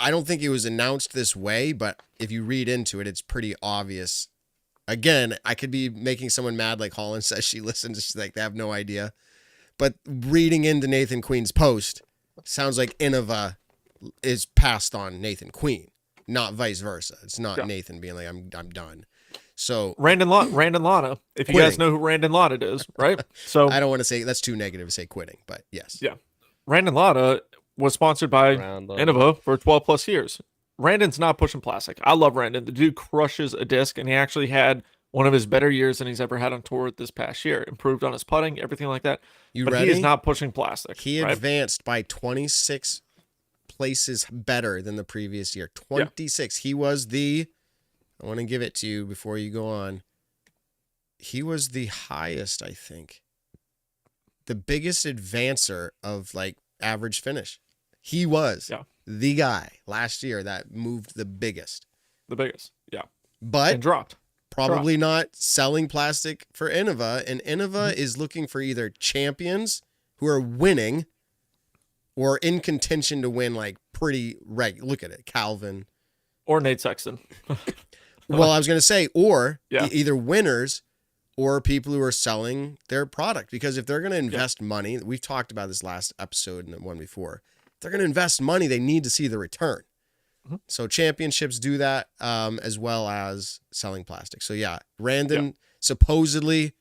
I don't think it was announced this way, but if you read into it, it's pretty obvious. Again, I could be making someone mad, like Holyn says she listens. She's like, they have no idea. But reading into Nathan Queen's post, sounds like Innova is passed on Nathan Queen, not vice versa. It's not Nathan being like, I'm done. So Randon Lana, if you guys know who Randon Lana is, right? So I don't want to say that's too negative to say quitting, but yes. Yeah. Randon Lana was sponsored by Innova for 12 plus years. Randon's not pushing plastic. I love Randon. The dude crushes a disc, and he actually had one of his better years than he's ever had on tour this past year. Improved on his putting, everything like that. But he is not pushing plastic. He advanced by 26 places better than the previous year. 26. Yeah. He was I want to give it to you before you go on. He was the highest, I think. The biggest advancer of like average finish. He was the guy last year that moved the biggest. The biggest, yeah. But and dropped. Probably not selling plastic for Innova. And Innova is looking for either champions who are winning or in contention to win like pretty Look at it, Calvin. Or Nate Sexton. Well, I was going to say, or either winners or people who are selling their product. Because if they're going to invest money, we've talked about this last episode and the one before, if they're going to invest money, they need to see the return. Mm-hmm. So championships do that as well as selling plastic. So yeah, Randon supposedly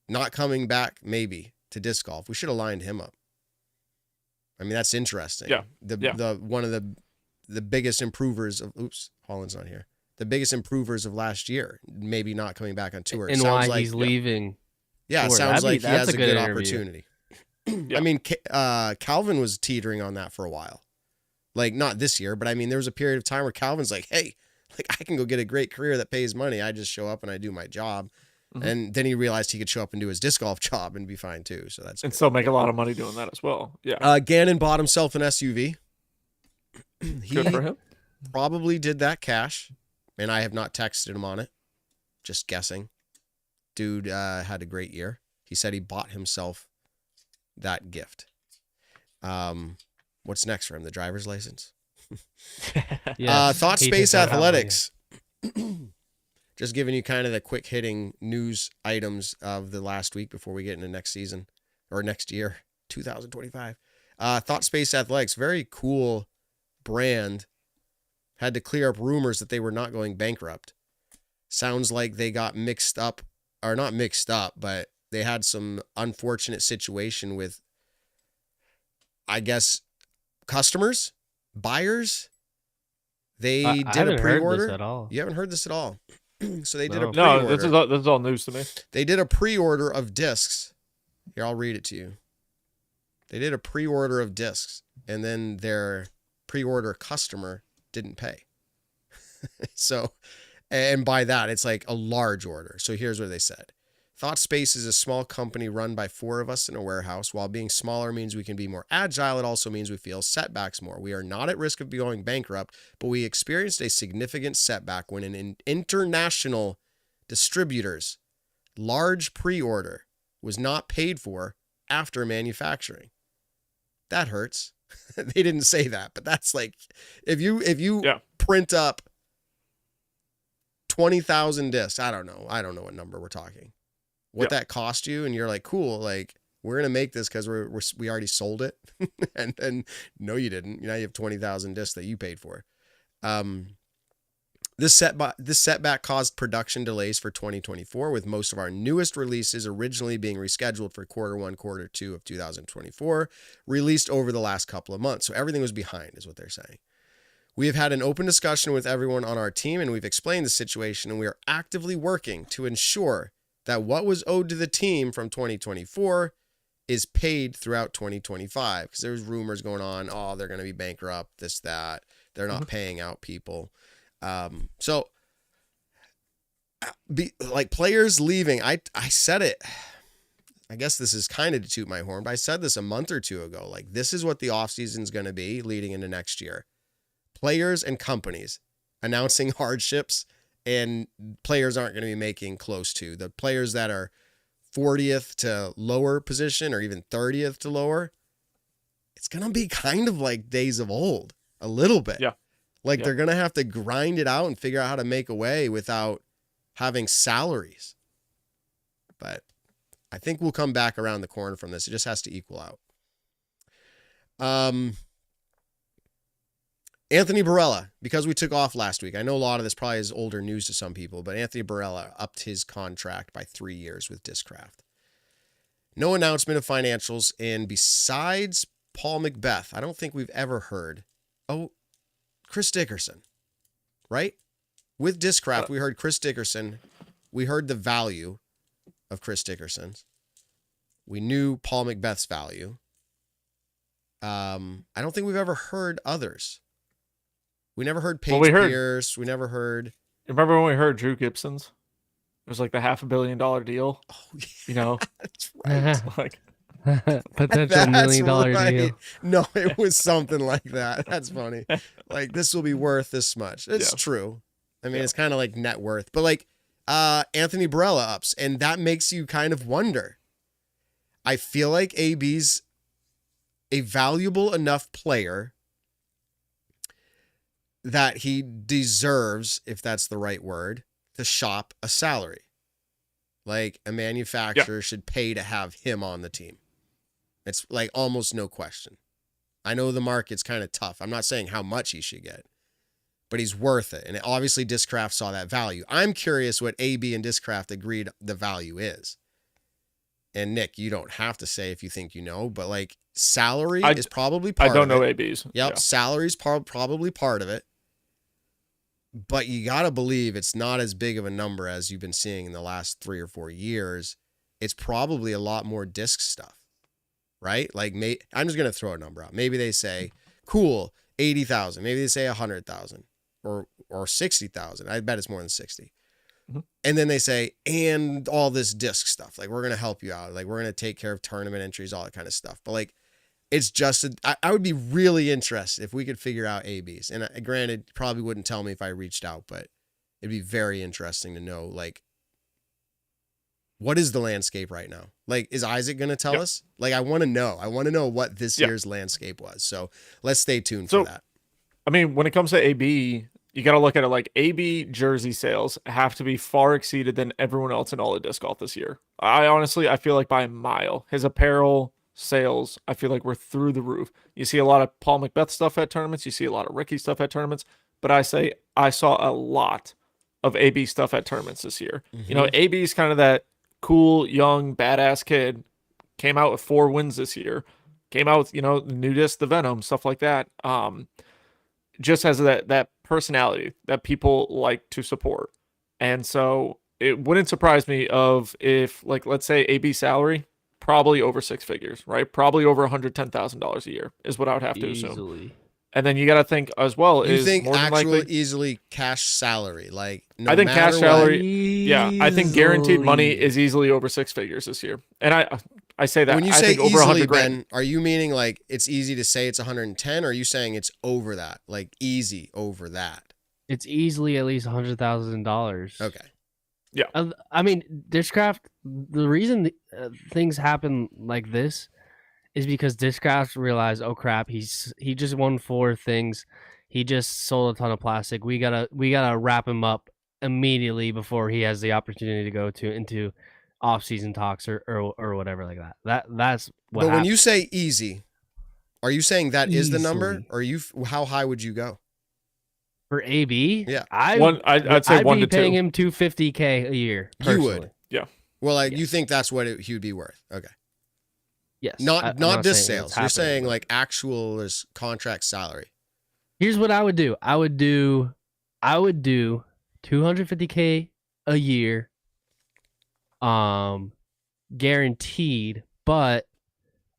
not coming back maybe to disc golf. We should have lined him up. I mean, that's interesting. Yeah. The one of the biggest improvers of Holland's not here. The biggest improvers of last year, maybe not coming back on tour. And why he's leaving. Yeah, it sounds like he has a good opportunity. I mean, Calvin was teetering on that for a while. Like, not this year, but I mean, there was a period of time where Calvin's like, hey, like I can go get a great career that pays money. I just show up and I do my job. And then he realized he could show up and do his disc golf job and be fine too. So that's and good. still make a lot of money doing that as well. Yeah. Gannon bought himself an SUV. He Good for him. probably did that cash, and I have not texted him on it. Just guessing. Dude had a great year. He said he bought himself that gift. What's next for him? The driver's license? Yes, Thought he Space does not have money. Athletics. Just giving you kind of the quick hitting news items of the last week before we get into next season or next year, 2025. Thought Space Athletics, very cool brand, had to clear up rumors that they were not going bankrupt. Sounds like they got mixed up, or not mixed up, but they had some unfortunate situation with, I guess, customers, buyers. They I did haven't a heard pre-order. this at all. You haven't heard this at all. So they did a No. pre-order. No, this is all news to me. They did a pre-order of discs. Here, I'll read it to you. They did a pre-order of discs, and then their pre-order customer didn't pay. So, and by that, it's like a large order. So here's what they said. Thought Space is a small company run by 4 of us in a warehouse. While being smaller means we can be more agile, it also means we feel setbacks more. We are not at risk of going bankrupt, but we experienced a significant setback when an international distributor's large pre-order was not paid for after manufacturing. That hurts. They didn't say that, but that's like, if you Yeah. print up 20,000 discs, I don't know what number we're talking. What that cost you, and you're like, cool, like we're gonna make this because we already sold it, and no, you didn't. Now you have 20,000 discs that you paid for. This setback caused production delays for 2024, with most of our newest releases originally being rescheduled for Q1, Q2 of 2024, released over the last couple of months. So everything was behind, is what they're saying. We have had an open discussion with everyone on our team, and we've explained the situation, and we are actively working to ensure that what was owed to the team from 2024 is paid throughout 2025, because there's rumors going on, oh, they're going to be bankrupt, this, that, they're not paying out people. So like players leaving, I said it, I guess this is kind of to toot my horn, but I said this a month or two ago, like this is what the offseason is going to be leading into next year. Players and companies announcing hardships, and players aren't going to be making close to. The players that are 40th to lower position, or even 30th to lower, it's going to be kind of like days of old, a little bit. Yeah. Like they're going to have to grind it out and figure out how to make a way without having salaries. But I think we'll come back around the corner from this. It just has to equal out. Anthony Barella, because we took off last week, I know a lot of this probably is older news to some people, but Anthony Barella upped his contract by 3 years with Discraft. No announcement of financials, and besides Paul Macbeth, I don't think we've ever heard. Oh, Chris Dickerson, right? With Discraft, we heard Chris Dickerson. We heard the value of Chris Dickerson's. We knew Paul Macbeth's value. I don't think we've ever heard others. We never heard Paige Pierce. We never heard. Remember when we heard Drew Gibson's? It was like the $500 million deal. Oh, yeah, you know, that's right. like Potential $1 million deal. No, it was something like that. That's funny. Like, this will be worth this much. It's true. I mean, it's kind of like net worth, but like Anthony Barella ups, and that makes you kind of wonder. I feel like AB's a valuable enough player that he deserves, if that's the right word, to shop a salary. Like a manufacturer should pay to have him on the team. It's like almost no question. I know the market's kind of tough. I'm not saying how much he should get, but he's worth it. And obviously Discraft saw that value. I'm curious what AB and Discraft agreed the value is. And Nick, you don't have to say if you think you know, but like salary is probably part of it. I don't know AB's. Yep, salary's probably part of it. But you got to believe it's not as big of a number as you've been seeing in the last 3 or 4 years. It's probably a lot more disc stuff, right? Like, I'm just going to throw a number out. Maybe they say, cool, 80,000. Maybe they say 100,000 or 60,000. I bet it's more than 60. And then they say, and all this disc stuff. Like, we're going to help you out. Like, we're going to take care of tournament entries, all that kind of stuff. But like, it's just, I would be really interested if we could figure out ABs. And granted, probably wouldn't tell me if I reached out, but it'd be very interesting to know, like, what is the landscape right now? Like, is Isaac going to tell us? Like, I want to know. I want to know what this year's landscape was. So let's stay tuned for that. I mean, when it comes to AB, you got to look at it like AB jersey sales have to be far exceeded than everyone else in all of disc golf this year. I feel like by a mile. His apparel sales, I feel like we're through the roof. You see a lot of Paul Macbeth stuff at tournaments. You see a lot of Ricky stuff at tournaments. But I saw a lot of AB stuff at tournaments this year. Mm-hmm. You know, AB is kind of that cool, young, badass kid. Came out with 4 wins this year. Came out with, the new disc, the Venom, stuff like that. Just has that personality that people like to support. And so it wouldn't surprise me if like, let's say AB salary, probably over 6 figures, right? Probably over $110,000 a year is what I would have to assume. And then you got to think as well, you is think more than actual likely, easily cash salary, like I think cash salary, Easily. I think guaranteed money is easily over 6 figures this year. And I say that When you I say think over easily, 100 grand. Ben, are you meaning like it's easy to say it's 110, or are you saying it's over that, like easy over that? It's easily at least $100,000. Okay. Yeah. I mean, Discraft, the reason things happen like this is because Discraft realized, oh crap, he just won 4 things. He just sold a ton of plastic. We gotta wrap him up immediately before he has the opportunity to go into off-season talks or whatever like that. That's what. But when you say easy, are you saying that is the number, Easily. or how high would you go? For AB, Yeah. I'd say I'd 1 be to 2. paying him $250K a year. You would. Personally. Yeah. Well, like you Yes. think that's what he would be worth? Okay. Yes. Not I'm disc saying sales. it's You're happening, saying but- like actual is contract salary. Here's what I would do. I would do $250K a year, guaranteed, but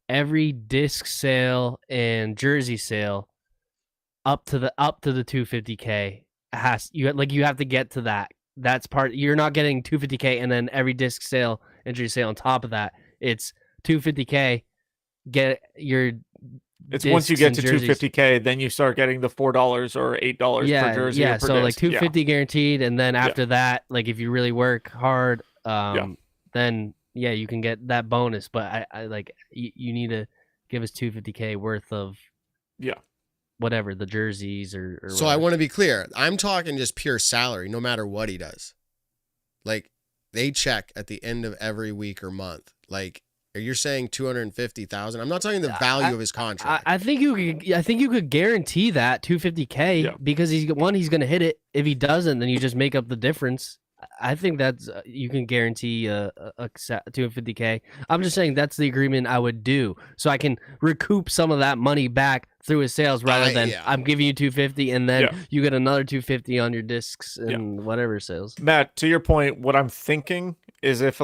every disc sale and jersey sale up to the $250K you have to get to that. That's part. You're not getting $250K and then every disc sale and jersey sale on top of that. It's $250K. Get your. It's once you get discs to and jerseys. $250K, then you start getting the $4 or $8 per jersey. Yeah, or per so like disc. $250 guaranteed, and then after that, like if you really work hard, then you can get that bonus. But I like you need to give us $250K worth of whatever the jerseys or So I want to be clear. I'm talking just pure salary, no matter what he does. Like they check at the end of every week or month. Like you're saying 250,000. I'm not talking the value of his contract. I think you could guarantee that $250K because he's going to hit it. If he doesn't, then you just make up the difference. I think that's you can guarantee a $250K. I'm just saying that's the agreement I would do, so I can recoup some of that money back through his sales rather than I'm giving you $250 and then you get another $250 on your discs and whatever sales. Matt, to your point, what I'm thinking is if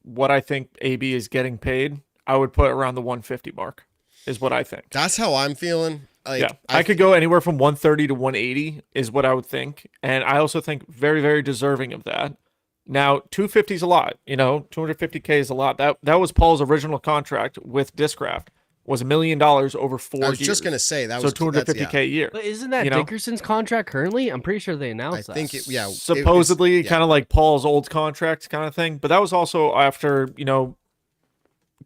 what I think AB is getting paid, I would put around the 150 mark. Is what I think. That's how I'm feeling. Like, I could go anywhere from 130 to 180 is what I would think. And I also think very, very deserving of that. Now, 250 is a lot. 250K is a lot. That was Paul's original contract with Discraft was $1 million over 4 years. I was just going to say that so was 250K a year. But isn't that Dickerson's contract currently? I'm pretty sure they announced that. I think supposedly kind of like Paul's old contract kind of thing. But that was also after,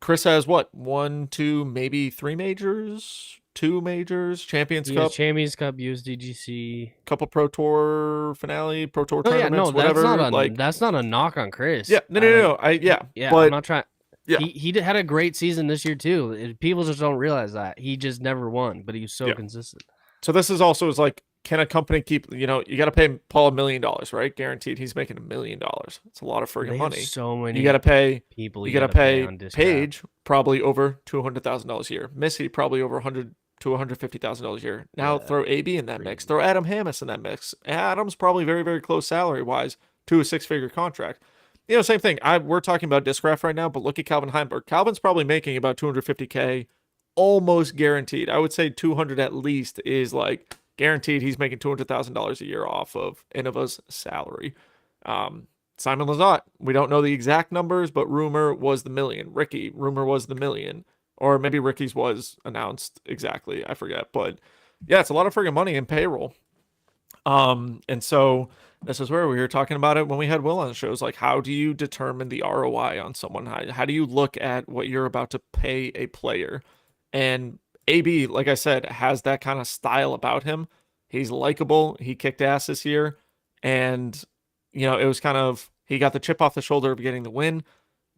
Chris has what? 1, 2, maybe 3 majors? 2 majors, Champions Cup, USDGC, couple Pro Tour finale, Pro Tour tournaments, whatever. That's not a knock on Chris. Yeah, no. But I'm not trying. Yeah, he had a great season this year too. People just don't realize that he just never won, but he was so consistent. So this is also like, can a company keep? You got to pay Paul $1 million, right? Guaranteed, he's making $1 million. It's a lot of friggin' money. So many. You got to pay people. You got to pay Paige probably over $200,000 a year. Missy probably over $100,000 to $150,000 a year. Now throw AB in that mix. Throw Adam Hammis in that mix. Adam's probably very, very close salary wise to a 6-figure contract. Same thing. We're talking about Discraft right now, but look at Calvin Heimberg. Calvin's probably making about $250K, almost guaranteed. I would say 200 at least is like guaranteed. He's making $200,000 a year off of Innova's salary. Simon Lizotte, we don't know the exact numbers, but rumor was the million. Ricky, rumor was the million. Or maybe Ricky's was announced exactly. I forget. But yeah, it's a lot of friggin' money in payroll. And so this is where we were talking about it when we had Will on the shows. Like, how do you determine the ROI on someone? How do you look at what you're about to pay a player? And AB, like I said, has that kind of style about him. He's likable. He kicked ass this year. And, it was kind of, he got the chip off the shoulder of getting the win,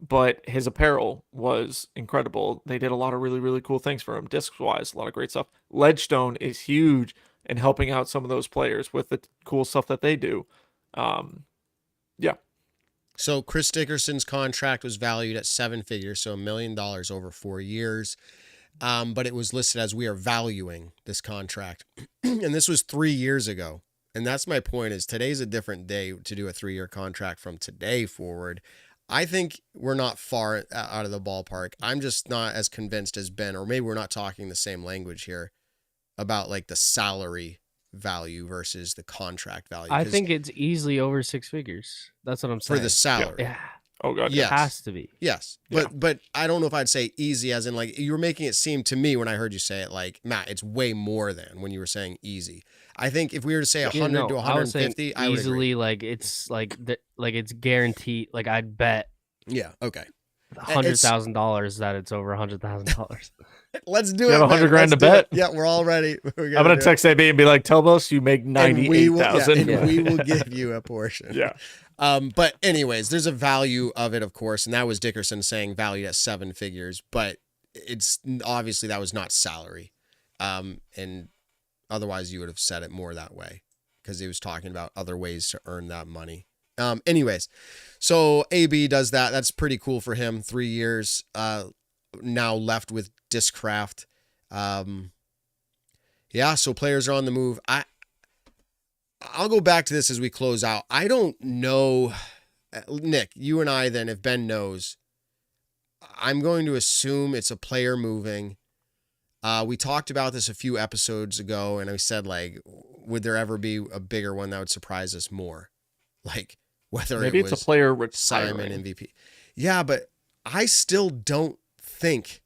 but his apparel was incredible. They did a lot of really, really cool things for him. Discs-wise, a lot of great stuff. Ledgestone is huge in helping out some of those players with the cool stuff that they do. Yeah. So Chris Dickerson's contract was valued at 7 figures, so $1 million over 4 years. But it was listed as we are valuing this contract. And this was 3 years ago. And that's my point, is today's a different day to do a 3-year contract from today forward. I think we're not far out of the ballpark. I'm just not as convinced as Ben, or maybe we're not talking the same language here about like the salary value versus the contract value. I think it's easily over 6 figures. That's what I'm saying. For the salary. Yeah. Oh god. Yes. It has to be. Yes. Yeah. But I don't know if I'd say easy as in like you were making it seem to me when I heard you say it like, Matt, it's way more than when you were saying easy. I think if we were to say 100 to 150, I would easily agree. Like it's like it's guaranteed. Like I'd bet Yeah, okay. $100,000 that it's over $100,000. Let's do You it. have 100 man. grand Let's to do bet? it. Yeah, we're all ready. I'm gonna text AB and be like, tell us you make 98,000. And we will give you a portion. Yeah. But anyways, there's a value of it, of course, and that was Dickerson saying valued at 7 figures, but it's obviously that was not salary. And otherwise you would have said it more that way because he was talking about other ways to earn that money. Anyways, so AB does that. That's pretty cool for him. 3 years now left with Discraft. Yeah, so players are on the move. I'll go back to this as we close out. I don't know, Nick, you and I then, if Ben knows, I'm going to assume it's a player moving. We talked about this a few episodes ago, and I said, like, would there ever be a bigger one that would surprise us more? Like, whether Maybe it was it's a player retiring. Simon MVP. Yeah, but I still don't think,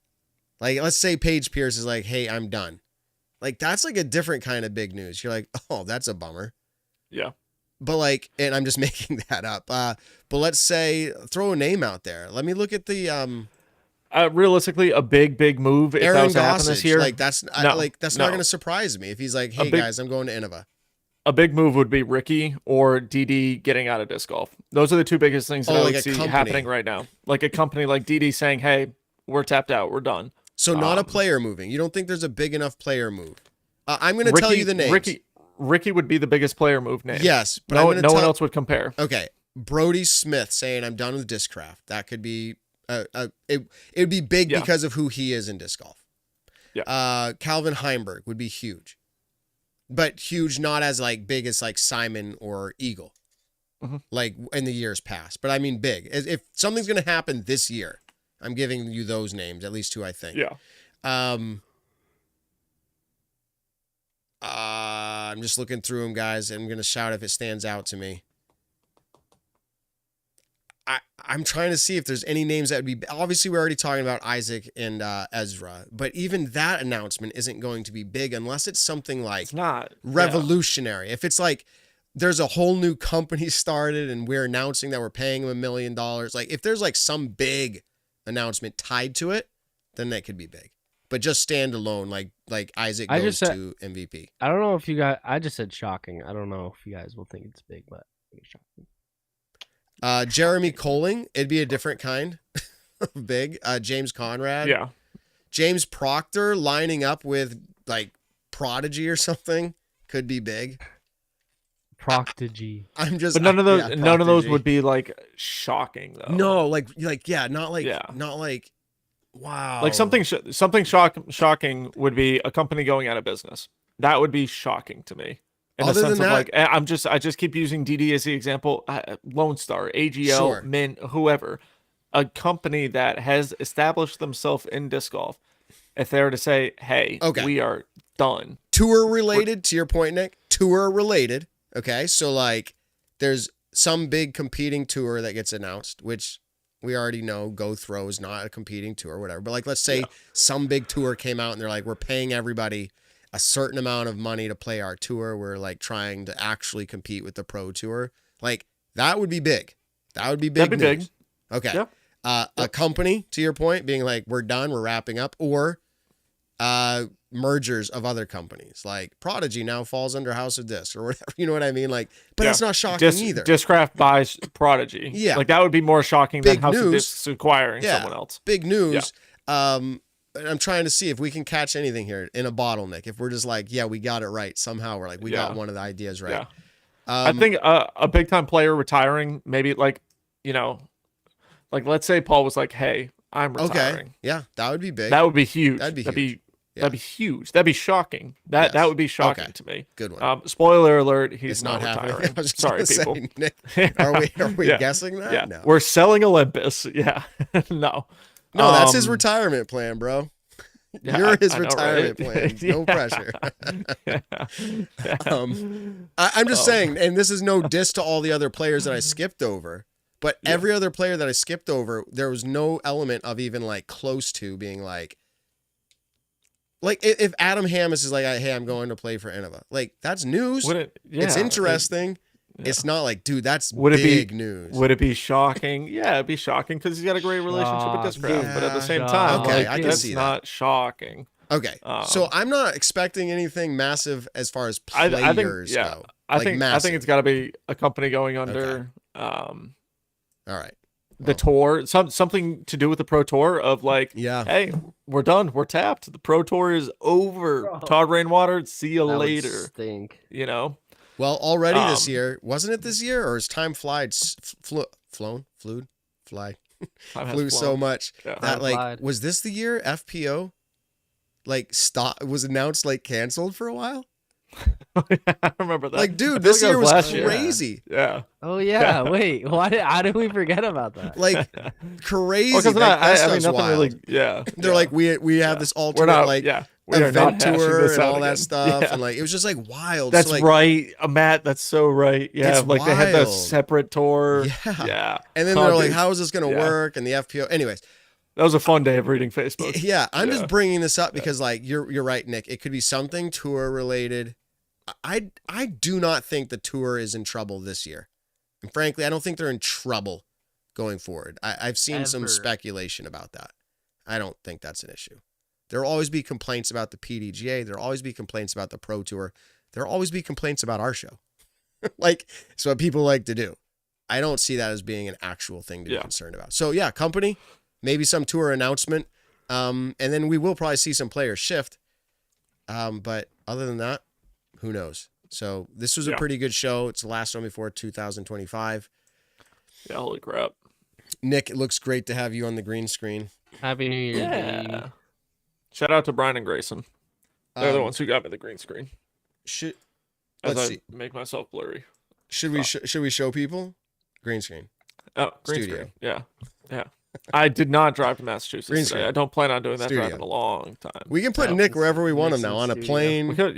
like, let's say Paige Pierce is like, hey, I'm done. Like, that's like a different kind of big news. You're like, oh, that's a bummer. Yeah. But like, and I'm just making that up. But let's say, throw a name out there. Let me look at the realistically, a big move. If that Aaron was to happen this Gossage. year, Like that's not going to surprise me if he's like, hey guys, I'm going to Innova. A big move would be Ricky or DD getting out of disc golf. Those are the two biggest things that I like would a see company. happening right now. Like a company like DD saying, hey, we're tapped out. We're done. So not a player moving. You don't think there's a big enough player move? I'm going to tell you the names. Ricky would be the biggest player move name. Yes, but no one else would compare. Okay, Brody Smith saying I'm done with Discraft. That could be it would be big because of who he is in disc golf. Yeah. Calvin Heimberg would be huge, but huge not as like big as like Simon or Eagle, like in the years past. But I mean big. If something's going to happen this year, I'm giving you those names, at least two I think. Yeah. I'm just looking through them, guys. I'm going to shout if it stands out to me. I'm trying to see if there's any names that would be, obviously we're already talking about Isaac and Ezra, but even that announcement isn't going to be big unless it's something like It's not revolutionary. If it's like there's a whole new company started and we're announcing that we're paying them $1 million, like if there's like some big announcement tied to it, then that could be big. But just stand alone, like Isaac goes to MVP. I don't know if you guys, I just said shocking. I don't know if you guys will think it's big, but I think it's shocking. Jeremy Colling, it'd be a different kind of big. James Conrad. Yeah. James Proctor lining up with like Prodigy or something could be big. Prodigy. I'm just, but none of those would be like shocking though. No, not like, wow. Like something shocking would be a company going out of business. That would be shocking to me. In the sense of like, I just keep using DD as the example. Lone Star, AGL, Sure. Mint, whoever, a company that has established themselves in disc golf. If they were to say, "Hey, we are done," tour related to your point, Nick. Tour related. Okay, so like, there's some big competing tour that gets announced, which we already know Go Throw is not a competing tour or whatever. But like, let's say some big tour came out and they're like, we're paying everybody a certain amount of money to play our tour. We're like trying to actually compete with the pro tour. Like that would be big. That would be big. That'd be news. big. Okay. Yep. A company, to your point, being like, we're done, we're wrapping up, or mergers of other companies. Like Prodigy now falls under House of Disc or whatever. You know what I mean? Like, but that's not shocking either. Discraft buys Prodigy. Yeah. Like that would be more shocking Big than House of news. Discs acquiring someone else. Big news. And I'm trying to see if we can catch anything here in a bottleneck. If we're just like, yeah, we got it right. Somehow we're like, we got one of the ideas right. Yeah. I think a big time player retiring, maybe like, you know, like let's say Paul was like, hey, I'm retiring. Okay. Yeah, that would be big. That would be huge. That'd be huge. That'd be huge. That'd be shocking. That would be shocking to me. Good one. Spoiler alert, he's it's not happening. retiring. Sorry, people. Say, Nick, are we guessing that? Yeah. No. We're selling Olympus. Yeah. No. No, that's his retirement plan, bro. Yeah, You're his I know, retirement right? plan. No pressure. I'm just saying, and this is no diss to all the other players that I skipped over, but every other player that I skipped over, there was no element of even like close to being like if Adam Hammis is like, hey, I'm going to play for Innova, like that's news. It's interesting. It's not like, dude, that's big news. Would it be shocking? Yeah, it'd be shocking because he's got a great relationship with Discraft, but at the same time, okay, like, I can that's see not shocking. Okay, so I'm not expecting anything massive as far as players go. I think it's got to be a company going under. All right. The tour, something to do with the Pro Tour of like, hey, we're done, we're tapped. The Pro Tour is over. Todd Rainwater, see you later. Stink. You know. Well, already this year, wasn't it this year, or is time flew so much that like was this the year FPO like was announced like canceled for a while? I remember that. Like, dude, this year was crazy. Yeah. Oh yeah. Wait, how did we forget about that? Like crazy. Well, I mean, nothing wild. really. Yeah. They're like, we have this alternate event tour and all that stuff, and like it was just like wild. That's so, like, right, Matt. That's so right. Yeah, it's like wild. they had that separate tour. Yeah. And then they're like, how is this gonna work? And the FPO. Anyways. That was a fun day of reading Facebook. Yeah, I'm just bringing this up because like you're right, Nick. It could be something tour related. I do not think the tour is in trouble this year. And frankly, I don't think they're in trouble going forward. I've seen some speculation about that. I don't think that's an issue. There'll always be complaints about the PDGA. There'll always be complaints about the Pro Tour. There'll always be complaints about our show. Like, it's what people like to do. I don't see that as being an actual thing to be concerned about. So yeah, company, maybe some tour announcement. And then we will probably see some players shift. But other than that, who knows? So this was a pretty good show. It's the last one before 2025. Yeah, holy crap. Nick, it looks great to have you on the green screen. Happy New Year. Yeah. Shout out to Brian and Grayson. They're the ones who got me the green screen. Let's see. Make myself blurry. Should we show people? Green screen. Oh, green screen. Yeah. Yeah. I did not drive to Massachusetts today. I don't plan on doing that drive in a long time. We can put Nick wherever we want him now, on a plane. We could,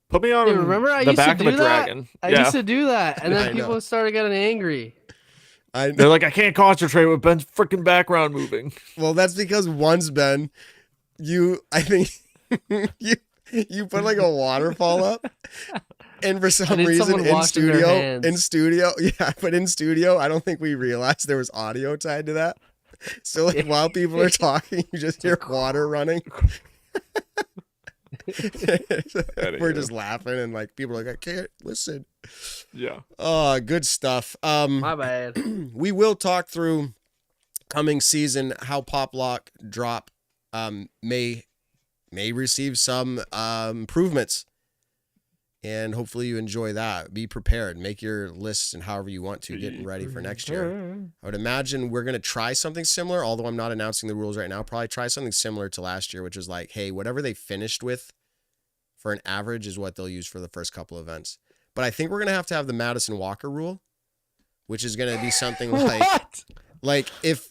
put me on remember I the used back to of do a that? dragon. I used to do that, and then people started getting angry. They're like, I can't concentrate with Ben's freaking background moving. Well, that's because once, Ben, I think you put like a waterfall up, and for some reason in studio, but in studio, I don't think we realized there was audio tied to that. So like while people are talking, you just hear water running. We're just laughing, and like people are like, I can't listen. Yeah. Oh, good stuff. My bad. We will talk through coming season, how Pop Lock Drop may receive some improvements, and hopefully you enjoy that. Be prepared. Make your lists and however you want to, getting ready for next year. I would imagine we're going to try something similar, although I'm not announcing the rules right now. Probably try something similar to last year, which was like, hey, whatever they finished with for an average is what they'll use for the first couple events. But I think we're going to have the Madison Walker rule, which is going to be something like if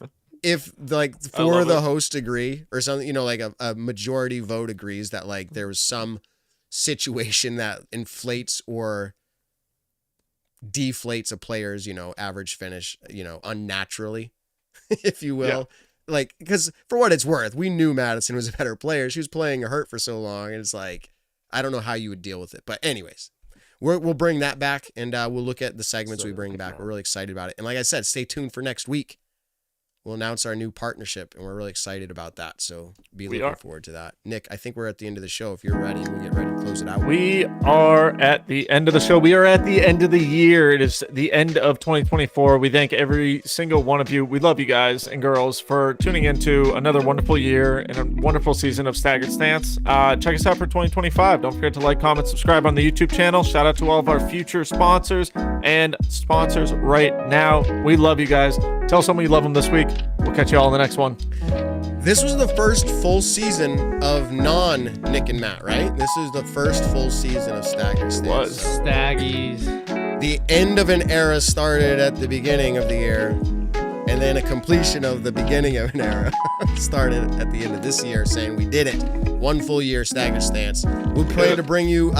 like four of the hosts agree or something, you know, like a majority vote agrees that like there was some situation that inflates or deflates a player's, average finish, unnaturally, if you will. Yeah. Like, because for what it's worth, we knew Madison was a better player. She was playing hurt for so long, and it's like, I don't know how you would deal with it. But anyways, we'll bring that back, and we'll look at the segments we bring back. We're really excited about it. And like I said, stay tuned for next week. We'll announce our new partnership, and we're really excited about that. So be looking forward to that. Nick, I think we're at the end of the show. If you're ready, we'll get ready to close it out. We are at the end of the show. We are at the end of the year. It is the end of 2024. We thank every single one of you. We love you guys and girls for tuning into another wonderful year and a wonderful season of Staggered Stance. Check us out for 2025. Don't forget to like, comment, subscribe on the YouTube channel. Shout out to all of our future sponsors and sponsors right now. We love you guys. Tell someone you love them this week. We'll catch you all in the next one. This was the first full season of non-Nick and Matt, right? This is the first full season of Staggered Stance. Staggies. The end of an era started at the beginning of the year, and then a completion of the beginning of an era started at the end of this year, saying we did it. One full year Staggered Stance. We plan to bring you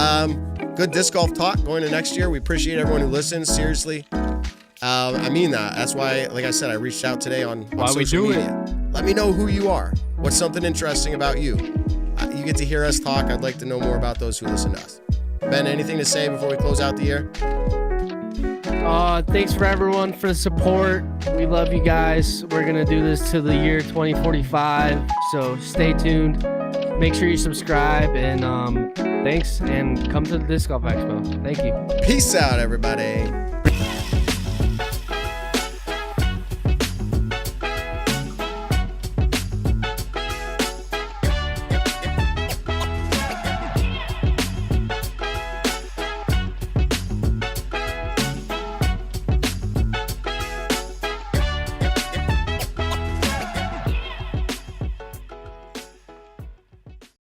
good disc golf talk going to next year. We appreciate everyone who listens. Seriously. I mean that. That's why, like I said, I reached out today on social media. Let me know who you are. What's something interesting about you? You get to hear us talk. I'd like to know more about those who listen to us. Ben, anything to say before we close out the year? Thanks for everyone for the support. We love you guys. We're going to do this to the year 2045. So stay tuned. Make sure you subscribe. And thanks. And come to the Disc Golf Expo. Thank you. Peace out, everybody.